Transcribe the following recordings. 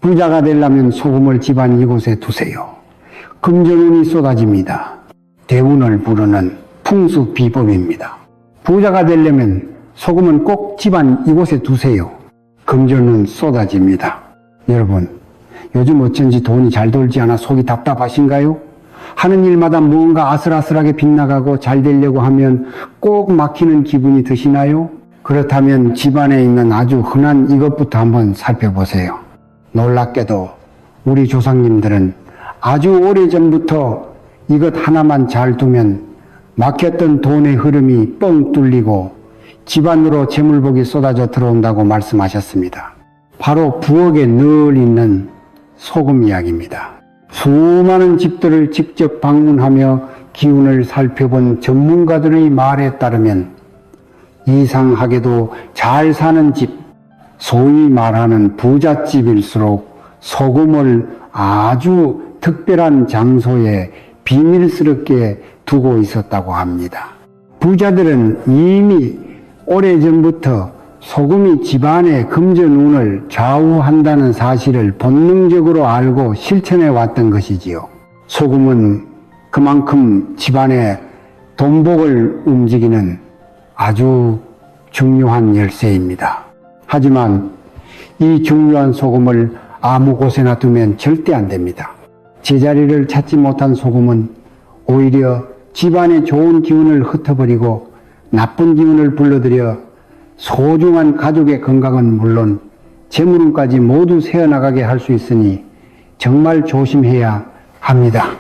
부자가 되려면 소금을 집안 이곳에 두세요. 금전운이 쏟아집니다. 대운을 부르는 풍수 비법입니다. 부자가 되려면 소금은 꼭 집안 이곳에 두세요. 금전운 쏟아집니다. 여러분, 요즘 어쩐지 돈이 잘 돌지 않아 속이 답답하신가요? 하는 일마다 무언가 아슬아슬하게 빗나가고 잘 되려고 하면 꼭 막히는 기분이 드시나요? 그렇다면 집안에 있는 아주 흔한 이것부터 한번 살펴보세요. 놀랍게도 우리 조상님들은 아주 오래전부터 이것 하나만 잘 두면 막혔던 돈의 흐름이 뻥 뚫리고 집안으로 재물복이 쏟아져 들어온다고 말씀하셨습니다. 바로 부엌에 늘 있는 소금 이야기입니다. 수많은 집들을 직접 방문하며 기운을 살펴본 전문가들의 말에 따르면 이상하게도 잘 사는 집, 소위 말하는 부잣집일수록 소금을 아주 특별한 장소에 비밀스럽게 두고 있었다고 합니다. 부자들은 이미 오래전부터 소금이 집안의 금전운을 좌우한다는 사실을 본능적으로 알고 실천해 왔던 것이지요. 소금은 그만큼 집안의 돈복을 움직이는 아주 중요한 열쇠입니다. 하지만 이 중요한 소금을 아무 곳에나 두면 절대 안 됩니다. 제자리를 찾지 못한 소금은 오히려 집안의 좋은 기운을 흩어버리고 나쁜 기운을 불러들여 소중한 가족의 건강은 물론 재물운까지 모두 새어나가게 할 수 있으니 정말 조심해야 합니다.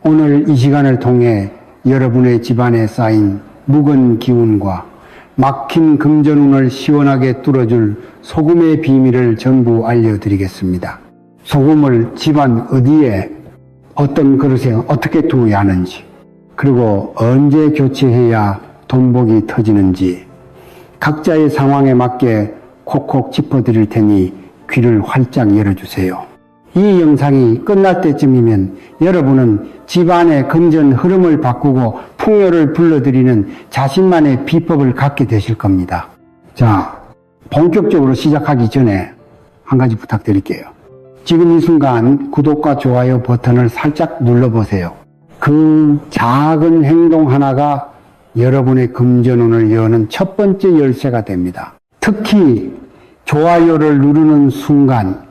오늘 이 시간을 통해 여러분의 집안에 쌓인 묵은 기운과 막힌 금전운을 시원하게 뚫어줄 소금의 비밀을 전부 알려드리겠습니다. 소금을 집안 어디에 어떤 그릇에 어떻게 두어야 하는지, 그리고 언제 교체해야 돈복이 터지는지 각자의 상황에 맞게 콕콕 짚어드릴 테니 귀를 활짝 열어주세요. 이 영상이 끝날 때쯤이면 여러분은 집안의 금전 흐름을 바꾸고 풍요를 불러들이는 자신만의 비법을 갖게 되실 겁니다. 자, 본격적으로 시작하기 전에 한 가지 부탁드릴게요. 지금 이 순간 구독과 좋아요 버튼을 살짝 눌러보세요. 그 작은 행동 하나가 여러분의 금전운을 여는 첫 번째 열쇠가 됩니다. 특히 좋아요를 누르는 순간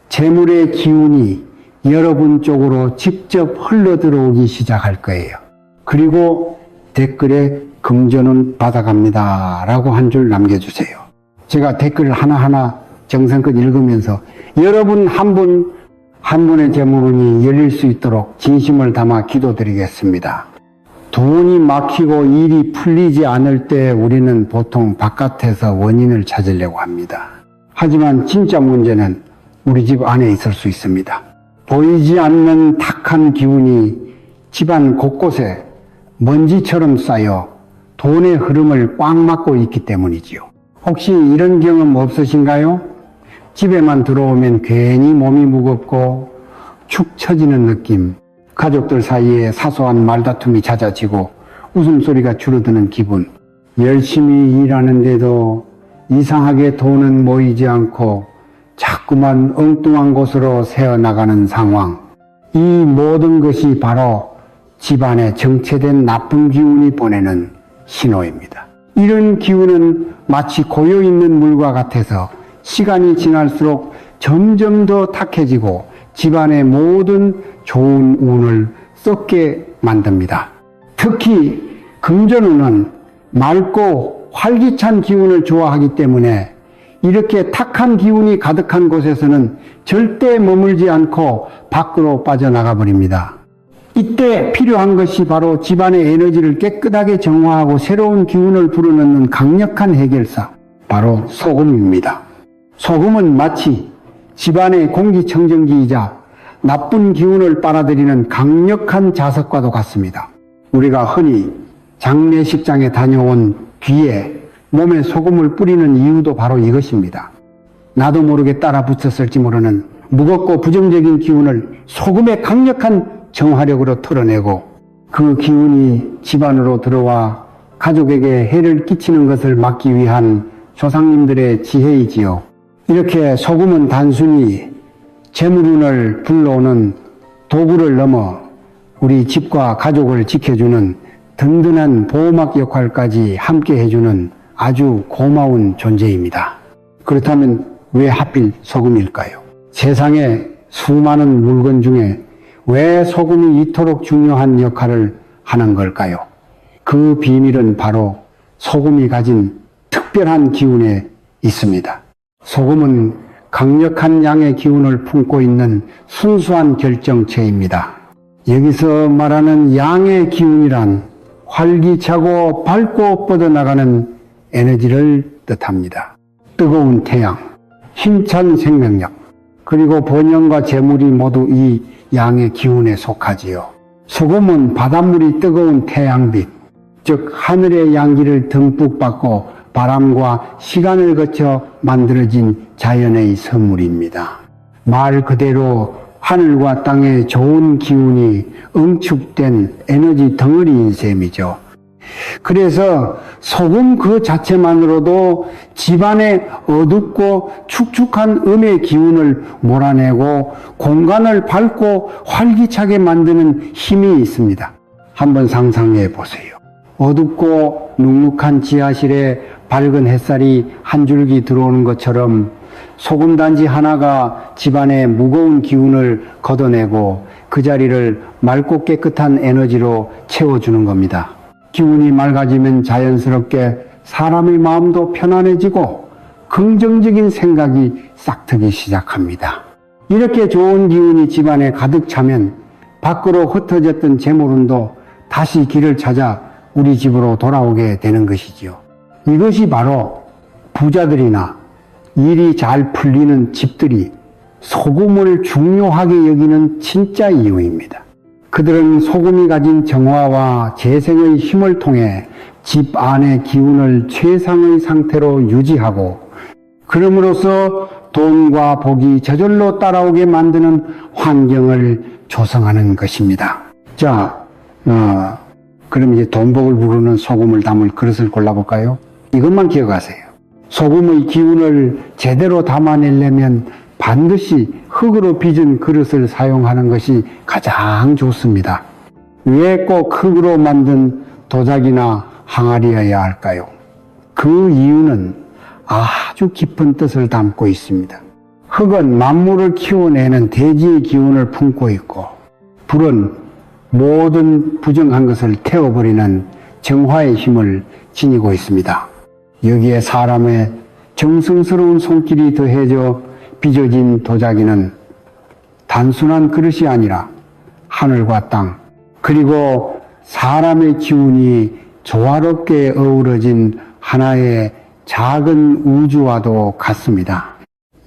재물의 기운이 여러분 쪽으로 직접 흘러들어오기 시작할 거예요. 그리고 댓글에 금전운 받아갑니다 라고 한 줄 남겨주세요. 제가 댓글을 하나하나 정성껏 읽으면서 여러분 한 분 한 분의 재물운이 열릴 수 있도록 진심을 담아 기도드리겠습니다. 돈이 막히고 일이 풀리지 않을 때 우리는 보통 바깥에서 원인을 찾으려고 합니다. 하지만 진짜 문제는 우리 집 안에 있을 수 있습니다. 보이지 않는 탁한 기운이 집안 곳곳에 먼지처럼 쌓여 돈의 흐름을 꽉 막고 있기 때문이지요. 혹시 이런 경험 없으신가요? 집에만 들어오면 괜히 몸이 무겁고 축 처지는 느낌, 가족들 사이에 사소한 말다툼이 잦아지고 웃음소리가 줄어드는 기분, 열심히 일하는데도 이상하게 돈은 모이지 않고 자꾸만 엉뚱한 곳으로 새어나가는 상황, 이 모든 것이 바로 집안에 정체된 나쁜 기운이 보내는 신호입니다. 이런 기운은 마치 고여있는 물과 같아서 시간이 지날수록 점점 더 탁해지고 집안의 모든 좋은 운을 썩게 만듭니다. 특히 금전운은 맑고 활기찬 기운을 좋아하기 때문에 이렇게 탁한 기운이 가득한 곳에서는 절대 머물지 않고 밖으로 빠져나가 버립니다. 이때 필요한 것이 바로 집안의 에너지를 깨끗하게 정화하고 새로운 기운을 불어넣는 강력한 해결사, 바로 소금입니다. 소금은 마치 집안의 공기청정기이자 나쁜 기운을 빨아들이는 강력한 자석과도 같습니다. 우리가 흔히 장례식장에 다녀온 뒤에 몸에 소금을 뿌리는 이유도 바로 이것입니다. 나도 모르게 따라 붙었을지 모르는 무겁고 부정적인 기운을 소금의 강력한 정화력으로 털어내고 그 기운이 집안으로 들어와 가족에게 해를 끼치는 것을 막기 위한 조상님들의 지혜이지요. 이렇게 소금은 단순히 재물운을 불러오는 도구를 넘어 우리 집과 가족을 지켜주는 든든한 보호막 역할까지 함께 해주는 아주 고마운 존재입니다. 그렇다면 왜 하필 소금일까요? 세상에 수많은 물건 중에 왜 소금이 이토록 중요한 역할을 하는 걸까요? 그 비밀은 바로 소금이 가진 특별한 기운에 있습니다. 소금은 강력한 양의 기운을 품고 있는 순수한 결정체입니다. 여기서 말하는 양의 기운이란 활기차고 밝고 뻗어나가는 에너지를 뜻합니다. 뜨거운 태양, 힘찬 생명력, 그리고 번영과 재물이 모두 이 양의 기운에 속하지요. 소금은 바닷물이 뜨거운 태양빛, 즉 하늘의 양기를 듬뿍 받고 바람과 시간을 거쳐 만들어진 자연의 선물입니다. 말 그대로 하늘과 땅의 좋은 기운이 응축된 에너지 덩어리인 셈이죠. 그래서 소금 그 자체만으로도 집안의 어둡고 축축한 음의 기운을 몰아내고 공간을 밝고 활기차게 만드는 힘이 있습니다. 한번 상상해 보세요. 어둡고 눅눅한 지하실에 밝은 햇살이 한 줄기 들어오는 것처럼 소금단지 하나가 집안의 무거운 기운을 걷어내고 그 자리를 맑고 깨끗한 에너지로 채워주는 겁니다. 기운이 맑아지면 자연스럽게 사람의 마음도 편안해지고 긍정적인 생각이 싹트기 시작합니다. 이렇게 좋은 기운이 집안에 가득 차면 밖으로 흩어졌던 재물운도 다시 길을 찾아 우리 집으로 돌아오게 되는 것이지요. 이것이 바로 부자들이나 일이 잘 풀리는 집들이 소금을 중요하게 여기는 진짜 이유입니다. 그들은 소금이 가진 정화와 재생의 힘을 통해 집 안의 기운을 최상의 상태로 유지하고 그럼으로써 돈과 복이 저절로 따라오게 만드는 환경을 조성하는 것입니다. 자, 그럼 이제 돈복을 부르는 소금을 담을 그릇을 골라볼까요? 이것만 기억하세요. 소금의 기운을 제대로 담아내려면 반드시 흙으로 빚은 그릇을 사용하는 것이 가장 좋습니다. 왜 꼭 흙으로 만든 도자기나 항아리여야 할까요? 그 이유는 아주 깊은 뜻을 담고 있습니다. 흙은 만물을 키워내는 대지의 기운을 품고 있고 불은 모든 부정한 것을 태워버리는 정화의 힘을 지니고 있습니다. 여기에 사람의 정성스러운 손길이 더해져 빚어진 도자기는 단순한 그릇이 아니라 하늘과 땅 그리고 사람의 기운이 조화롭게 어우러진 하나의 작은 우주와도 같습니다.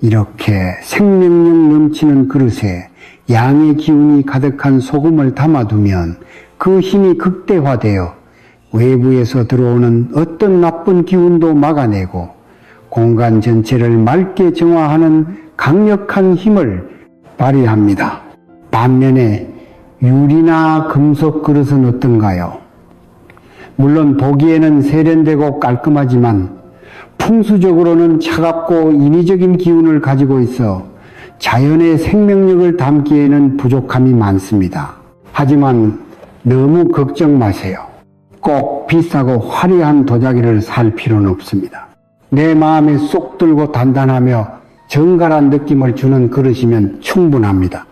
이렇게 생명력 넘치는 그릇에 양의 기운이 가득한 소금을 담아두면 그 힘이 극대화되어 외부에서 들어오는 어떤 나쁜 기운도 막아내고 공간 전체를 맑게 정화하는 강력한 힘을 발휘합니다. 반면에 유리나 금속 그릇은 어떤가요? 물론 보기에는 세련되고 깔끔하지만 풍수적으로는 차갑고 인위적인 기운을 가지고 있어 자연의 생명력을 담기에는 부족함이 많습니다. 하지만 너무 걱정 마세요. 꼭 비싸고 화려한 도자기를 살 필요는 없습니다. 내 마음에 쏙 들고 단단하며 정갈한 느낌을 주는 그릇이면 충분합니다.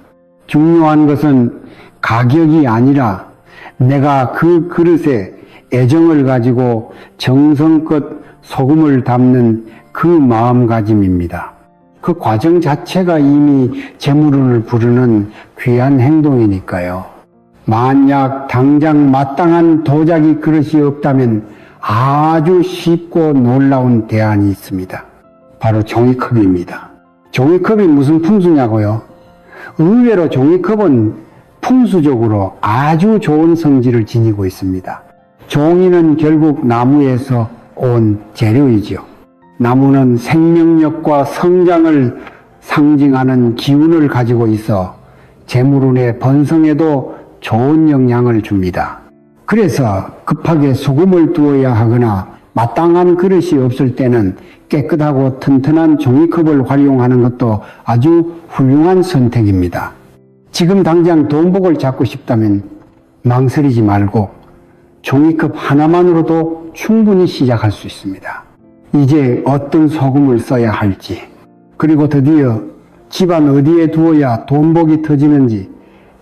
중요한 것은 가격이 아니라 내가 그 그릇에 애정을 가지고 정성껏 소금을 담는 그 마음가짐입니다. 그 과정 자체가 이미 재물운을 부르는 귀한 행동이니까요. 만약 당장 마땅한 도자기 그릇이 없다면 아주 쉽고 놀라운 대안이 있습니다. 바로 종이컵입니다. 종이컵이 무슨 풍수냐고요? 의외로 종이컵은 풍수적으로 아주 좋은 성질을 지니고 있습니다. 종이는 결국 나무에서 온 재료이지요. 나무는 생명력과 성장을 상징하는 기운을 가지고 있어 재물운의 번성에도 좋은 영향을 줍니다. 그래서 급하게 소금을 두어야 하거나 마땅한 그릇이 없을 때는 깨끗하고 튼튼한 종이컵을 활용하는 것도 아주 훌륭한 선택입니다. 지금 당장 돈복을 잡고 싶다면 망설이지 말고 종이컵 하나만으로도 충분히 시작할 수 있습니다. 이제 어떤 소금을 써야 할지, 그리고 드디어 집안 어디에 두어야 돈복이 터지는지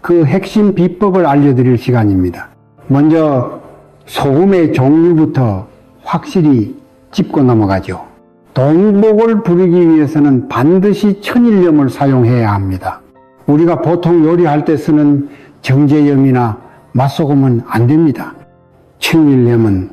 그 핵심 비법을 알려드릴 시간입니다. 먼저 소금의 종류부터 확실히 짚고 넘어가죠. 돈복을 부리기 위해서는 반드시 천일염을 사용해야 합니다. 우리가 보통 요리할 때 쓰는 정제염이나 맛소금은 안 됩니다. 천일염은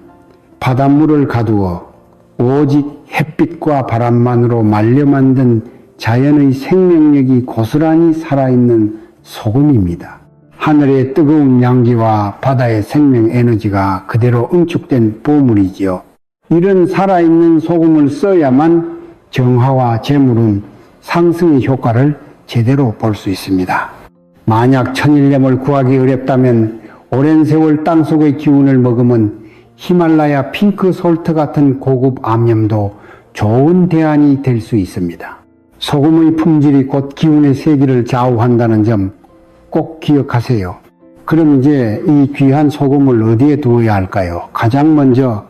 바닷물을 가두어 오직 햇빛과 바람만으로 말려 만든 자연의 생명력이 고스란히 살아있는 소금입니다. 하늘의 뜨거운 양기와 바다의 생명 에너지가 그대로 응축된 보물이지요. 이런 살아있는 소금을 써야만 정화와 재물은 상승의 효과를 제대로 볼 수 있습니다. 만약 천일염을 구하기 어렵다면 오랜 세월 땅속의 기운을 머금은 히말라야 핑크 솔트 같은 고급 암염도 좋은 대안이 될 수 있습니다. 소금의 품질이 곧 기운의 세기를 좌우한다는 점 꼭 기억하세요. 그럼 이제 이 귀한 소금을 어디에 두어야 할까요? 가장 먼저,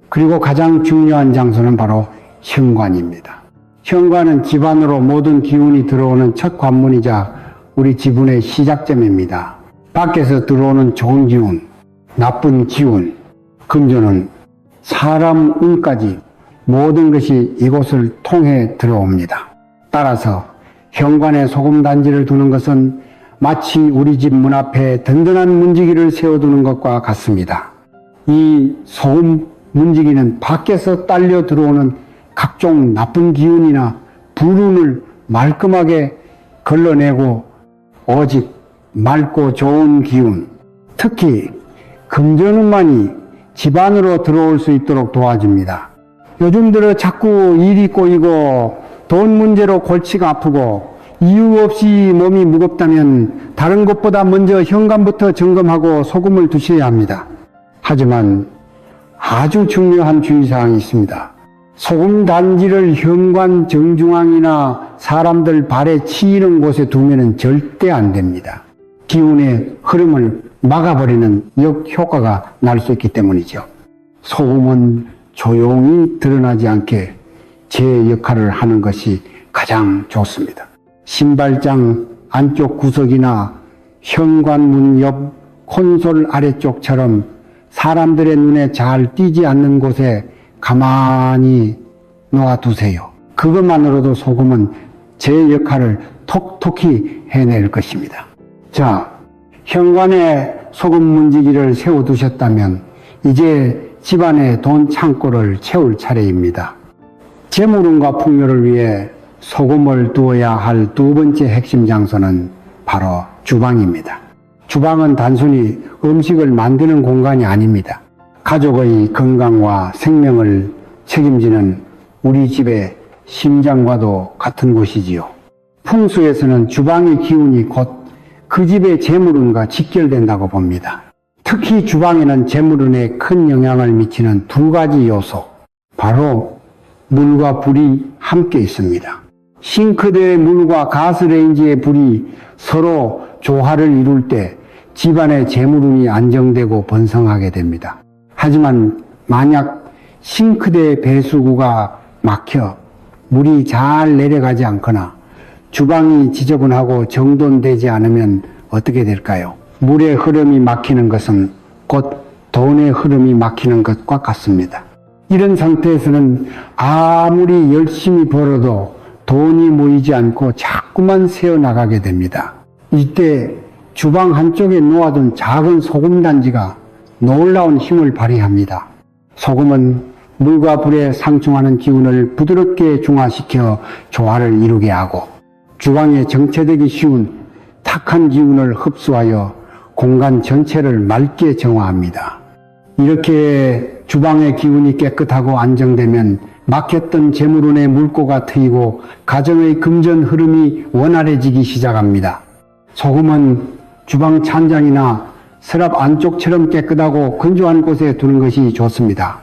그리고 가장 중요한 장소는 바로 현관입니다. 현관은 집 안으로 모든 기운이 들어오는 첫 관문이자 우리 지분의 시작점입니다. 밖에서 들어오는 좋은 기운, 나쁜 기운, 금전은 사람 운까지 모든 것이 이곳을 통해 들어옵니다. 따라서 현관에 소금 단지를 두는 것은 마치 우리 집 문 앞에 든든한 문지기를 세워두는 것과 같습니다. 이 소금 문지기는 밖에서 딸려 들어오는 각종 나쁜 기운이나 불운을 말끔하게 걸러내고 오직 맑고 좋은 기운, 특히 금전운만이 집 안으로 들어올 수 있도록 도와줍니다. 요즘 들어 자꾸 일이 꼬이고 돈 문제로 골치가 아프고 이유 없이 몸이 무겁다면 다른 것보다 먼저 현관부터 점검하고 소금을 두셔야 합니다. 하지만 아주 중요한 주의사항이 있습니다. 소금 단지를 현관 정중앙이나 사람들 발에 치이는 곳에 두면 절대 안 됩니다. 기운의 흐름을 막아버리는 역효과가 날 수 있기 때문이죠. 소금은 조용히 드러나지 않게 제 역할을 하는 것이 가장 좋습니다. 신발장 안쪽 구석이나 현관문 옆 콘솔 아래쪽처럼 사람들의 눈에 잘 띄지 않는 곳에 가만히 놓아두세요. 그것만으로도 소금은 제 역할을 톡톡히 해낼 것입니다. 자, 현관에 소금 문지기를 세워두셨다면 이제 집안의 돈 창고를 채울 차례입니다. 재물운과 풍요를 위해 소금을 두어야 할 두 번째 핵심 장소는 바로 주방입니다. 주방은 단순히 음식을 만드는 공간이 아닙니다. 가족의 건강과 생명을 책임지는 우리 집의 심장과도 같은 곳이지요. 풍수에서는 주방의 기운이 곧 그 집의 재물운과 직결된다고 봅니다. 특히 주방에는 재물운에 큰 영향을 미치는 두 가지 요소, 바로 물과 불이 함께 있습니다. 싱크대의 물과 가스레인지의 불이 서로 조화를 이룰 때 집안의 재물운이 안정되고 번성하게 됩니다. 하지만 만약 싱크대 배수구가 막혀 물이 잘 내려가지 않거나 주방이 지저분하고 정돈되지 않으면 어떻게 될까요? 물의 흐름이 막히는 것은 곧 돈의 흐름이 막히는 것과 같습니다. 이런 상태에서는 아무리 열심히 벌어도 돈이 모이지 않고 자꾸만 새어나가게 됩니다. 이때 주방 한쪽에 놓아둔 작은 소금 단지가 놀라운 힘을 발휘합니다. 소금은 물과 불에 상충하는 기운을 부드럽게 중화시켜 조화를 이루게 하고 주방에 정체되기 쉬운 탁한 기운을 흡수하여 공간 전체를 맑게 정화합니다. 이렇게 주방의 기운이 깨끗하고 안정되면 막혔던 재물운의 물꼬가 트이고 가정의 금전 흐름이 원활해지기 시작합니다. 소금은 주방 찬장이나 서랍 안쪽처럼 깨끗하고 건조한 곳에 두는 것이 좋습니다.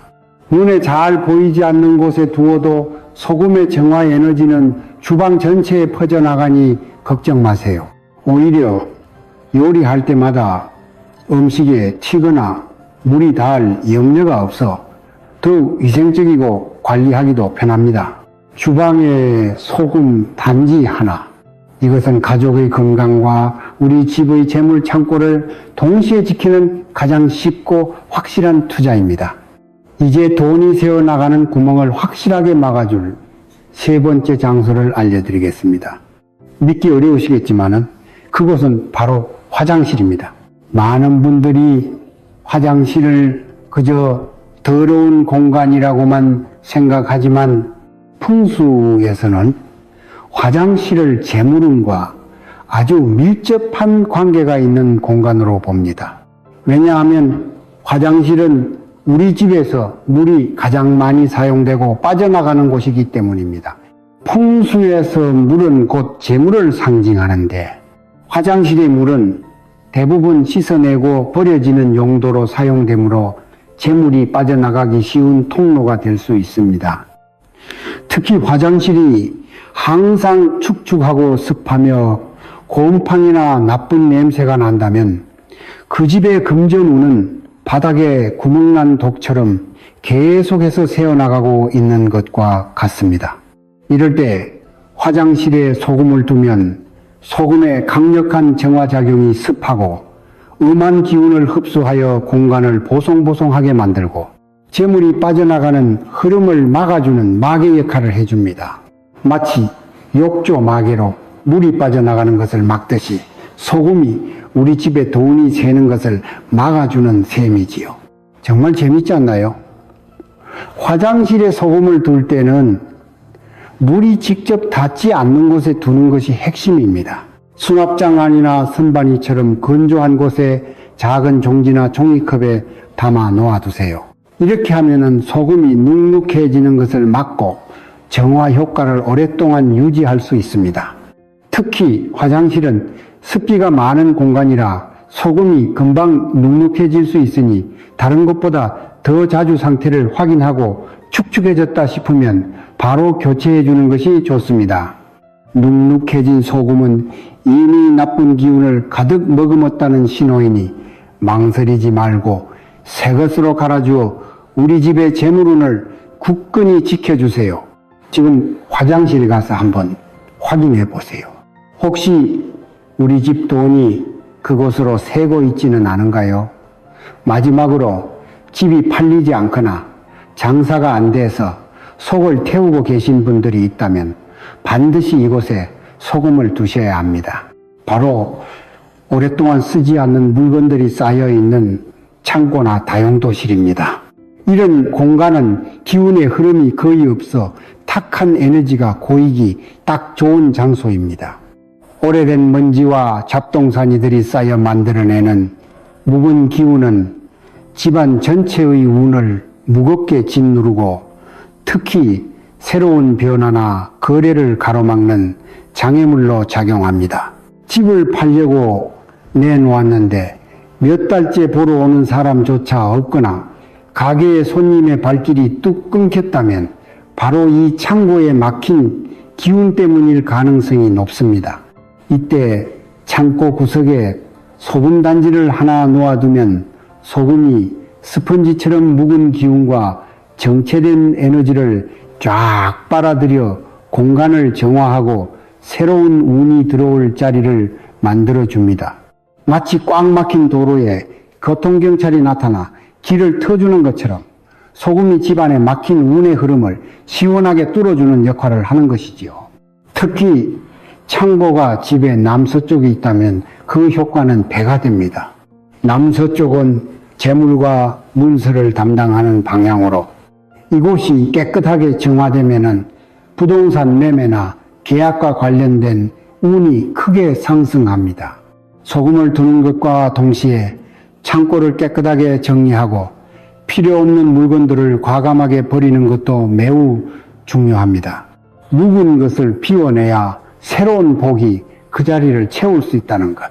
눈에 잘 보이지 않는 곳에 두어도 소금의 정화 에너지는 주방 전체에 퍼져나가니 걱정 마세요. 오히려 요리할 때마다 음식에 튀거나 물이 닿을 염려가 없어 더욱 위생적이고 관리하기도 편합니다. 주방에 소금 단지 하나, 이것은 가족의 건강과 우리 집의 재물 창고를 동시에 지키는 가장 쉽고 확실한 투자입니다. 이제 돈이 새어나가는 구멍을 확실하게 막아줄 세 번째 장소를 알려드리겠습니다. 믿기 어려우시겠지만은 그곳은 바로 화장실입니다. 많은 분들이 화장실을 그저 더러운 공간이라고만 생각하지만 풍수에서는 화장실을 재물운과 아주 밀접한 관계가 있는 공간으로 봅니다. 왜냐하면 화장실은 우리 집에서 물이 가장 많이 사용되고 빠져나가는 곳이기 때문입니다. 풍수에서 물은 곧 재물을 상징하는데 화장실의 물은 대부분 씻어내고 버려지는 용도로 사용되므로 재물이 빠져나가기 쉬운 통로가 될 수 있습니다. 특히 화장실이 항상 축축하고 습하며 곰팡이나 나쁜 냄새가 난다면 그 집의 금전운은 바닥에 구멍난 독처럼 계속해서 새어나가고 있는 것과 같습니다. 이럴 때 화장실에 소금을 두면 소금의 강력한 정화작용이 습하고 음한 기운을 흡수하여 공간을 보송보송하게 만들고 재물이 빠져나가는 흐름을 막아주는 마개 역할을 해줍니다. 마치 욕조 마개로 물이 빠져나가는 것을 막듯이 소금이 우리 집에 돈이 새는 것을 막아주는 셈이지요. 정말 재밌지 않나요? 화장실에 소금을 둘 때는 물이 직접 닿지 않는 곳에 두는 것이 핵심입니다. 수납장 안이나 선반위처럼 건조한 곳에 작은 종지나 종이컵에 담아 놓아두세요. 이렇게 하면은 소금이 눅눅해지는 것을 막고 정화 효과를 오랫동안 유지할 수 있습니다. 특히 화장실은 습기가 많은 공간이라 소금이 금방 눅눅해질 수 있으니 다른 것보다 더 자주 상태를 확인하고 축축해졌다 싶으면 바로 교체해 주는 것이 좋습니다. 눅눅해진 소금은 이미 나쁜 기운을 가득 머금었다는 신호이니 망설이지 말고 새 것으로 갈아주어 우리 집의 재물운을 굳건히 지켜주세요. 지금 화장실 가서 한번 확인해 보세요. 혹시 우리 집 돈이 그곳으로 새고 있지는 않은가요? 마지막으로 집이 팔리지 않거나 장사가 안 돼서 속을 태우고 계신 분들이 있다면 반드시 이곳에 소금을 두셔야 합니다. 바로 오랫동안 쓰지 않는 물건들이 쌓여 있는 창고나 다용도실입니다. 이런 공간은 기운의 흐름이 거의 없어 탁한 에너지가 고이기 딱 좋은 장소입니다. 오래된 먼지와 잡동사니들이 쌓여 만들어내는 묵은 기운은 집안 전체의 운을 무겁게 짓누르고 특히 새로운 변화나 거래를 가로막는 장애물로 작용합니다. 집을 팔려고 내놓았는데 몇 달째 보러 오는 사람조차 없거나 가게의 손님의 발길이 뚝 끊겼다면 바로 이 창고에 막힌 기운 때문일 가능성이 높습니다. 이때 창고 구석에 소금 단지를 하나 놓아두면 소금이 스펀지처럼 묵은 기운과 정체된 에너지를 쫙 빨아들여 공간을 정화하고 새로운 운이 들어올 자리를 만들어줍니다. 마치 꽉 막힌 도로에 교통경찰이 나타나 길을 터주는 것처럼 소금이 집안에 막힌 운의 흐름을 시원하게 뚫어주는 역할을 하는 것이지요. 특히 창고가 집의 남서쪽에 있다면 그 효과는 배가 됩니다. 남서쪽은 재물과 문서를 담당하는 방향으로 이곳이 깨끗하게 정화되면 부동산 매매나 계약과 관련된 운이 크게 상승합니다. 소금을 두는 것과 동시에 창고를 깨끗하게 정리하고 필요 없는 물건들을 과감하게 버리는 것도 매우 중요합니다. 묵은 것을 비워내야 새로운 복이 그 자리를 채울 수 있다는 것.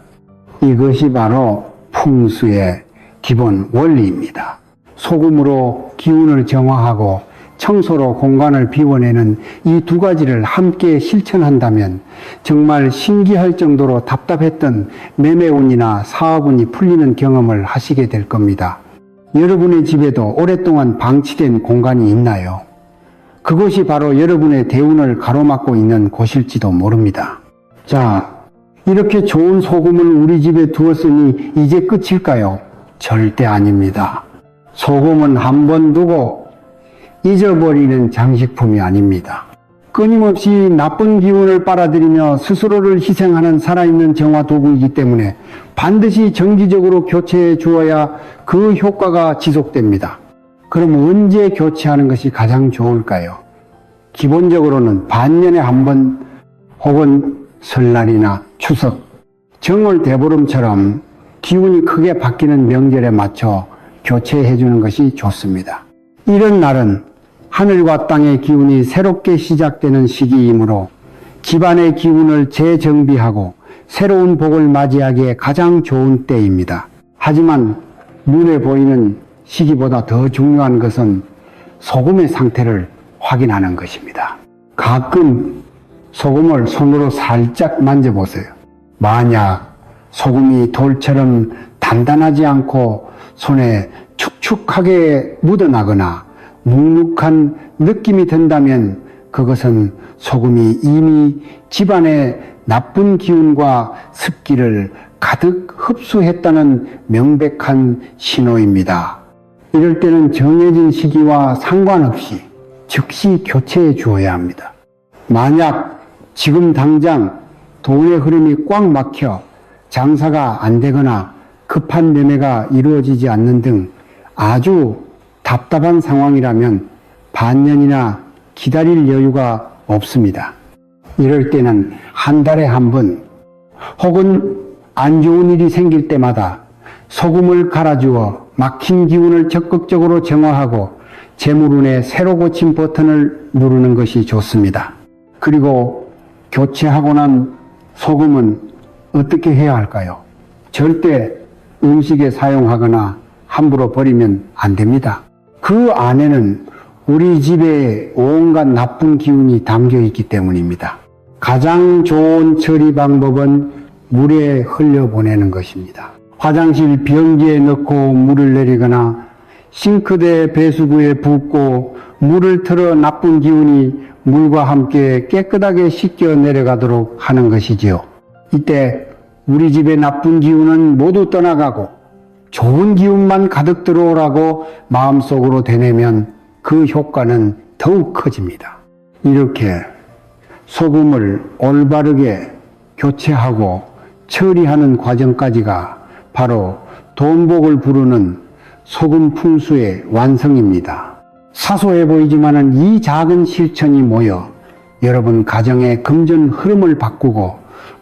이것이 바로 풍수의 기본 원리입니다. 소금으로 기운을 정화하고 청소로 공간을 비워내는 이 두 가지를 함께 실천한다면 정말 신기할 정도로 답답했던 매매운이나 사업운이 풀리는 경험을 하시게 될 겁니다. 여러분의 집에도 오랫동안 방치된 공간이 있나요? 그것이 바로 여러분의 대운을 가로막고 있는 곳일지도 모릅니다. 자, 이렇게 좋은 소금을 우리 집에 두었으니 이제 끝일까요? 절대 아닙니다. 소금은 한 번 두고 잊어버리는 장식품이 아닙니다. 끊임없이 나쁜 기운을 빨아들이며 스스로를 희생하는 살아있는 정화 도구이기 때문에 반드시 정기적으로 교체해 주어야 그 효과가 지속됩니다. 그럼 언제 교체하는 것이 가장 좋을까요? 기본적으로는 반년에 한 번 혹은 설날이나 추석, 정월 대보름처럼 기운이 크게 바뀌는 명절에 맞춰 교체해 주는 것이 좋습니다. 이런 날은 하늘과 땅의 기운이 새롭게 시작되는 시기이므로 집안의 기운을 재정비하고 새로운 복을 맞이하기에 가장 좋은 때입니다. 하지만 눈에 보이는 시기보다 더 중요한 것은 소금의 상태를 확인하는 것입니다. 가끔 소금을 손으로 살짝 만져보세요. 만약 소금이 돌처럼 단단하지 않고 손에 축축하게 묻어나거나 눅눅한 느낌이 든다면 그것은 소금이 이미 집안의 나쁜 기운과 습기를 가득 흡수했다는 명백한 신호입니다. 이럴 때는 정해진 시기와 상관없이 즉시 교체해 주어야 합니다. 만약 지금 당장 돈의 흐름이 꽉 막혀 장사가 안 되거나 급한 매매가 이루어지지 않는 등 아주 답답한 상황이라면 반년이나 기다릴 여유가 없습니다. 이럴 때는 한 달에 한 번 혹은 안 좋은 일이 생길 때마다 소금을 갈아주어 막힌 기운을 적극적으로 정화하고 재물운의 새로 고침 버튼을 누르는 것이 좋습니다. 그리고 교체하고 난 소금은 어떻게 해야 할까요? 절대 음식에 사용하거나 함부로 버리면 안 됩니다. 그 안에는 우리 집에 온갖 나쁜 기운이 담겨 있기 때문입니다. 가장 좋은 처리 방법은 물에 흘려보내는 것입니다. 화장실 변기에 넣고 물을 내리거나 싱크대 배수구에 붓고 물을 틀어 나쁜 기운이 물과 함께 깨끗하게 씻겨 내려가도록 하는 것이지요. 이때 우리 집의 나쁜 기운은 모두 떠나가고 좋은 기운만 가득 들어오라고 마음속으로 되뇌면 그 효과는 더욱 커집니다. 이렇게 소금을 올바르게 교체하고 처리하는 과정까지가 바로 돈복을 부르는 소금 풍수의 완성입니다. 사소해 보이지만은 이 작은 실천이 모여 여러분 가정의 금전 흐름을 바꾸고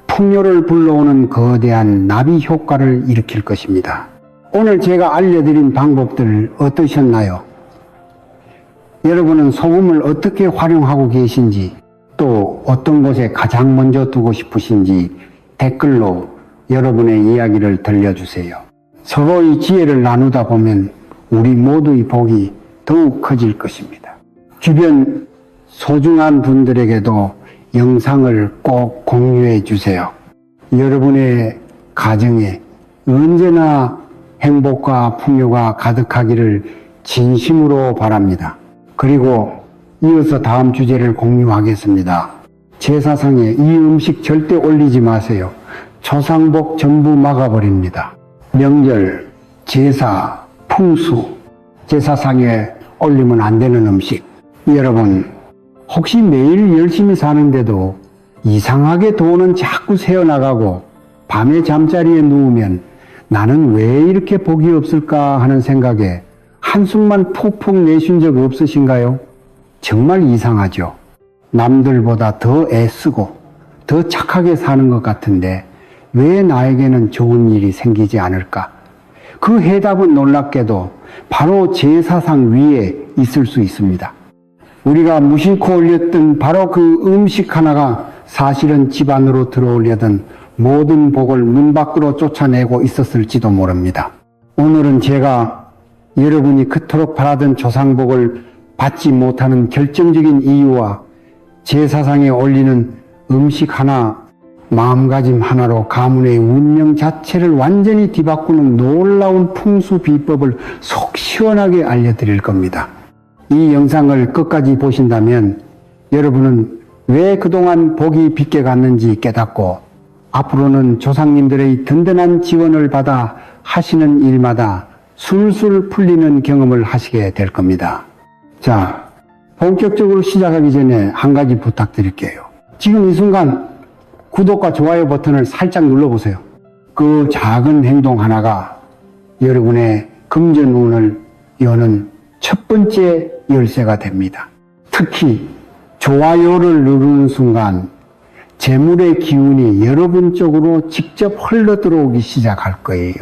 풍요를 불러오는 거대한 나비 효과를 일으킬 것입니다. 오늘 제가 알려드린 방법들 어떠셨나요? 여러분은 소금을 어떻게 활용하고 계신지, 또 어떤 곳에 가장 먼저 두고 싶으신지 댓글로 여러분의 이야기를 들려주세요. 서로의 지혜를 나누다 보면 우리 모두의 복이 더욱 커질 것입니다. 주변 소중한 분들에게도 영상을 꼭 공유해 주세요. 여러분의 가정에 언제나 행복과 풍요가 가득하기를 진심으로 바랍니다. 그리고 이어서 다음 주제를 공유하겠습니다. 제사상에 이 음식 절대 올리지 마세요. 초상복 전부 막아버립니다. 명절, 제사, 풍수, 제사상에 올리면 안 되는 음식. 여러분, 혹시 매일 열심히 사는데도 이상하게 돈은 자꾸 새어나가고 밤에 잠자리에 누우면 나는 왜 이렇게 복이 없을까 하는 생각에 한숨만 푹푹 내쉰 적 없으신가요? 정말 이상하죠. 남들보다 더 애쓰고 더 착하게 사는 것 같은데 왜 나에게는 좋은 일이 생기지 않을까? 그 해답은 놀랍게도 바로 제사상 위에 있을 수 있습니다. 우리가 무심코 올렸던 바로 그 음식 하나가 사실은 집 안으로 들어오려던 모든 복을 문 밖으로 쫓아내고 있었을지도 모릅니다. 오늘은 제가 여러분이 그토록 바라던 조상복을 받지 못하는 결정적인 이유와 제사상에 올리는 음식 하나, 마음가짐 하나로 가문의 운명 자체를 완전히 뒤바꾸는 놀라운 풍수 비법을 속 시원하게 알려드릴 겁니다. 이 영상을 끝까지 보신다면 여러분은 왜 그동안 복이 빗게 갔는지 깨닫고 앞으로는 조상님들의 든든한 지원을 받아 하시는 일마다 술술 풀리는 경험을 하시게 될 겁니다. 자, 본격적으로 시작하기 전에 한 가지 부탁드릴게요. 지금 이 순간 구독과 좋아요 버튼을 살짝 눌러보세요. 그 작은 행동 하나가 여러분의 금전운을 여는 첫 번째 열쇠가 됩니다. 특히 좋아요를 누르는 순간 재물의 기운이 여러분 쪽으로 직접 흘러 들어오기 시작할 거예요.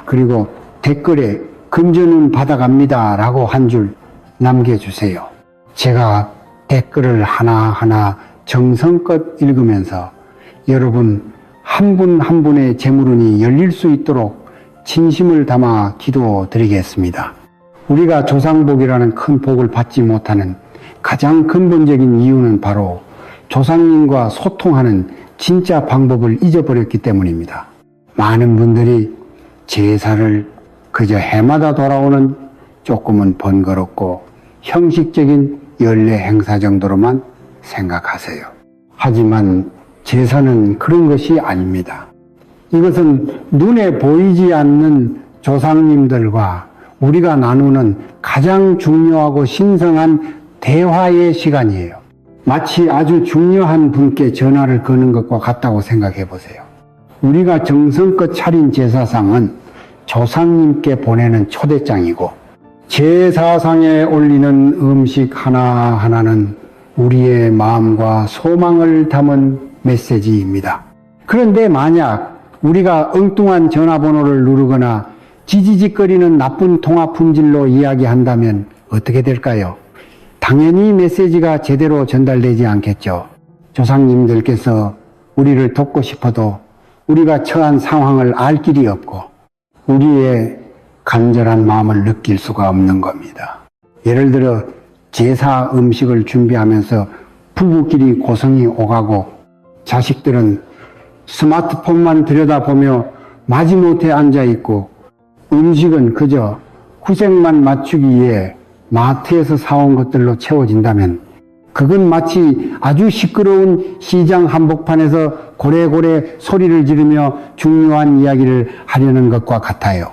그리고 댓글에 금전운 받아갑니다 라고 한 줄 남겨주세요. 제가 댓글을 하나하나 정성껏 읽으면서 여러분 한 분 한 분의 재물운이 열릴 수 있도록 진심을 담아 기도드리겠습니다. 우리가 조상복이라는 큰 복을 받지 못하는 가장 근본적인 이유는 바로 조상님과 소통하는 진짜 방법을 잊어버렸기 때문입니다. 많은 분들이 제사를 그저 해마다 돌아오는 조금은 번거롭고 형식적인 연례 행사 정도로만 생각하세요. 하지만 제사는 그런 것이 아닙니다. 이것은 눈에 보이지 않는 조상님들과 우리가 나누는 가장 중요하고 신성한 대화의 시간이에요. 마치 아주 중요한 분께 전화를 거는 것과 같다고 생각해 보세요. 우리가 정성껏 차린 제사상은 조상님께 보내는 초대장이고 제사상에 올리는 음식 하나하나는 우리의 마음과 소망을 담은 메시지입니다. 그런데 만약 우리가 엉뚱한 전화번호를 누르거나 지지직거리는 나쁜 통화 품질로 이야기한다면 어떻게 될까요? 당연히 메시지가 제대로 전달되지 않겠죠. 조상님들께서 우리를 돕고 싶어도 우리가 처한 상황을 알 길이 없고 우리의 간절한 마음을 느낄 수가 없는 겁니다. 예를 들어 제사 음식을 준비하면서 부부끼리 고성이 오가고 자식들은 스마트폰만 들여다보며 마지못해 앉아있고 음식은 그저 후색만 맞추기 위해 마트에서 사온 것들로 채워진다면 그건 마치 아주 시끄러운 시장 한복판에서 고래고래 소리를 지르며 중요한 이야기를 하려는 것과 같아요.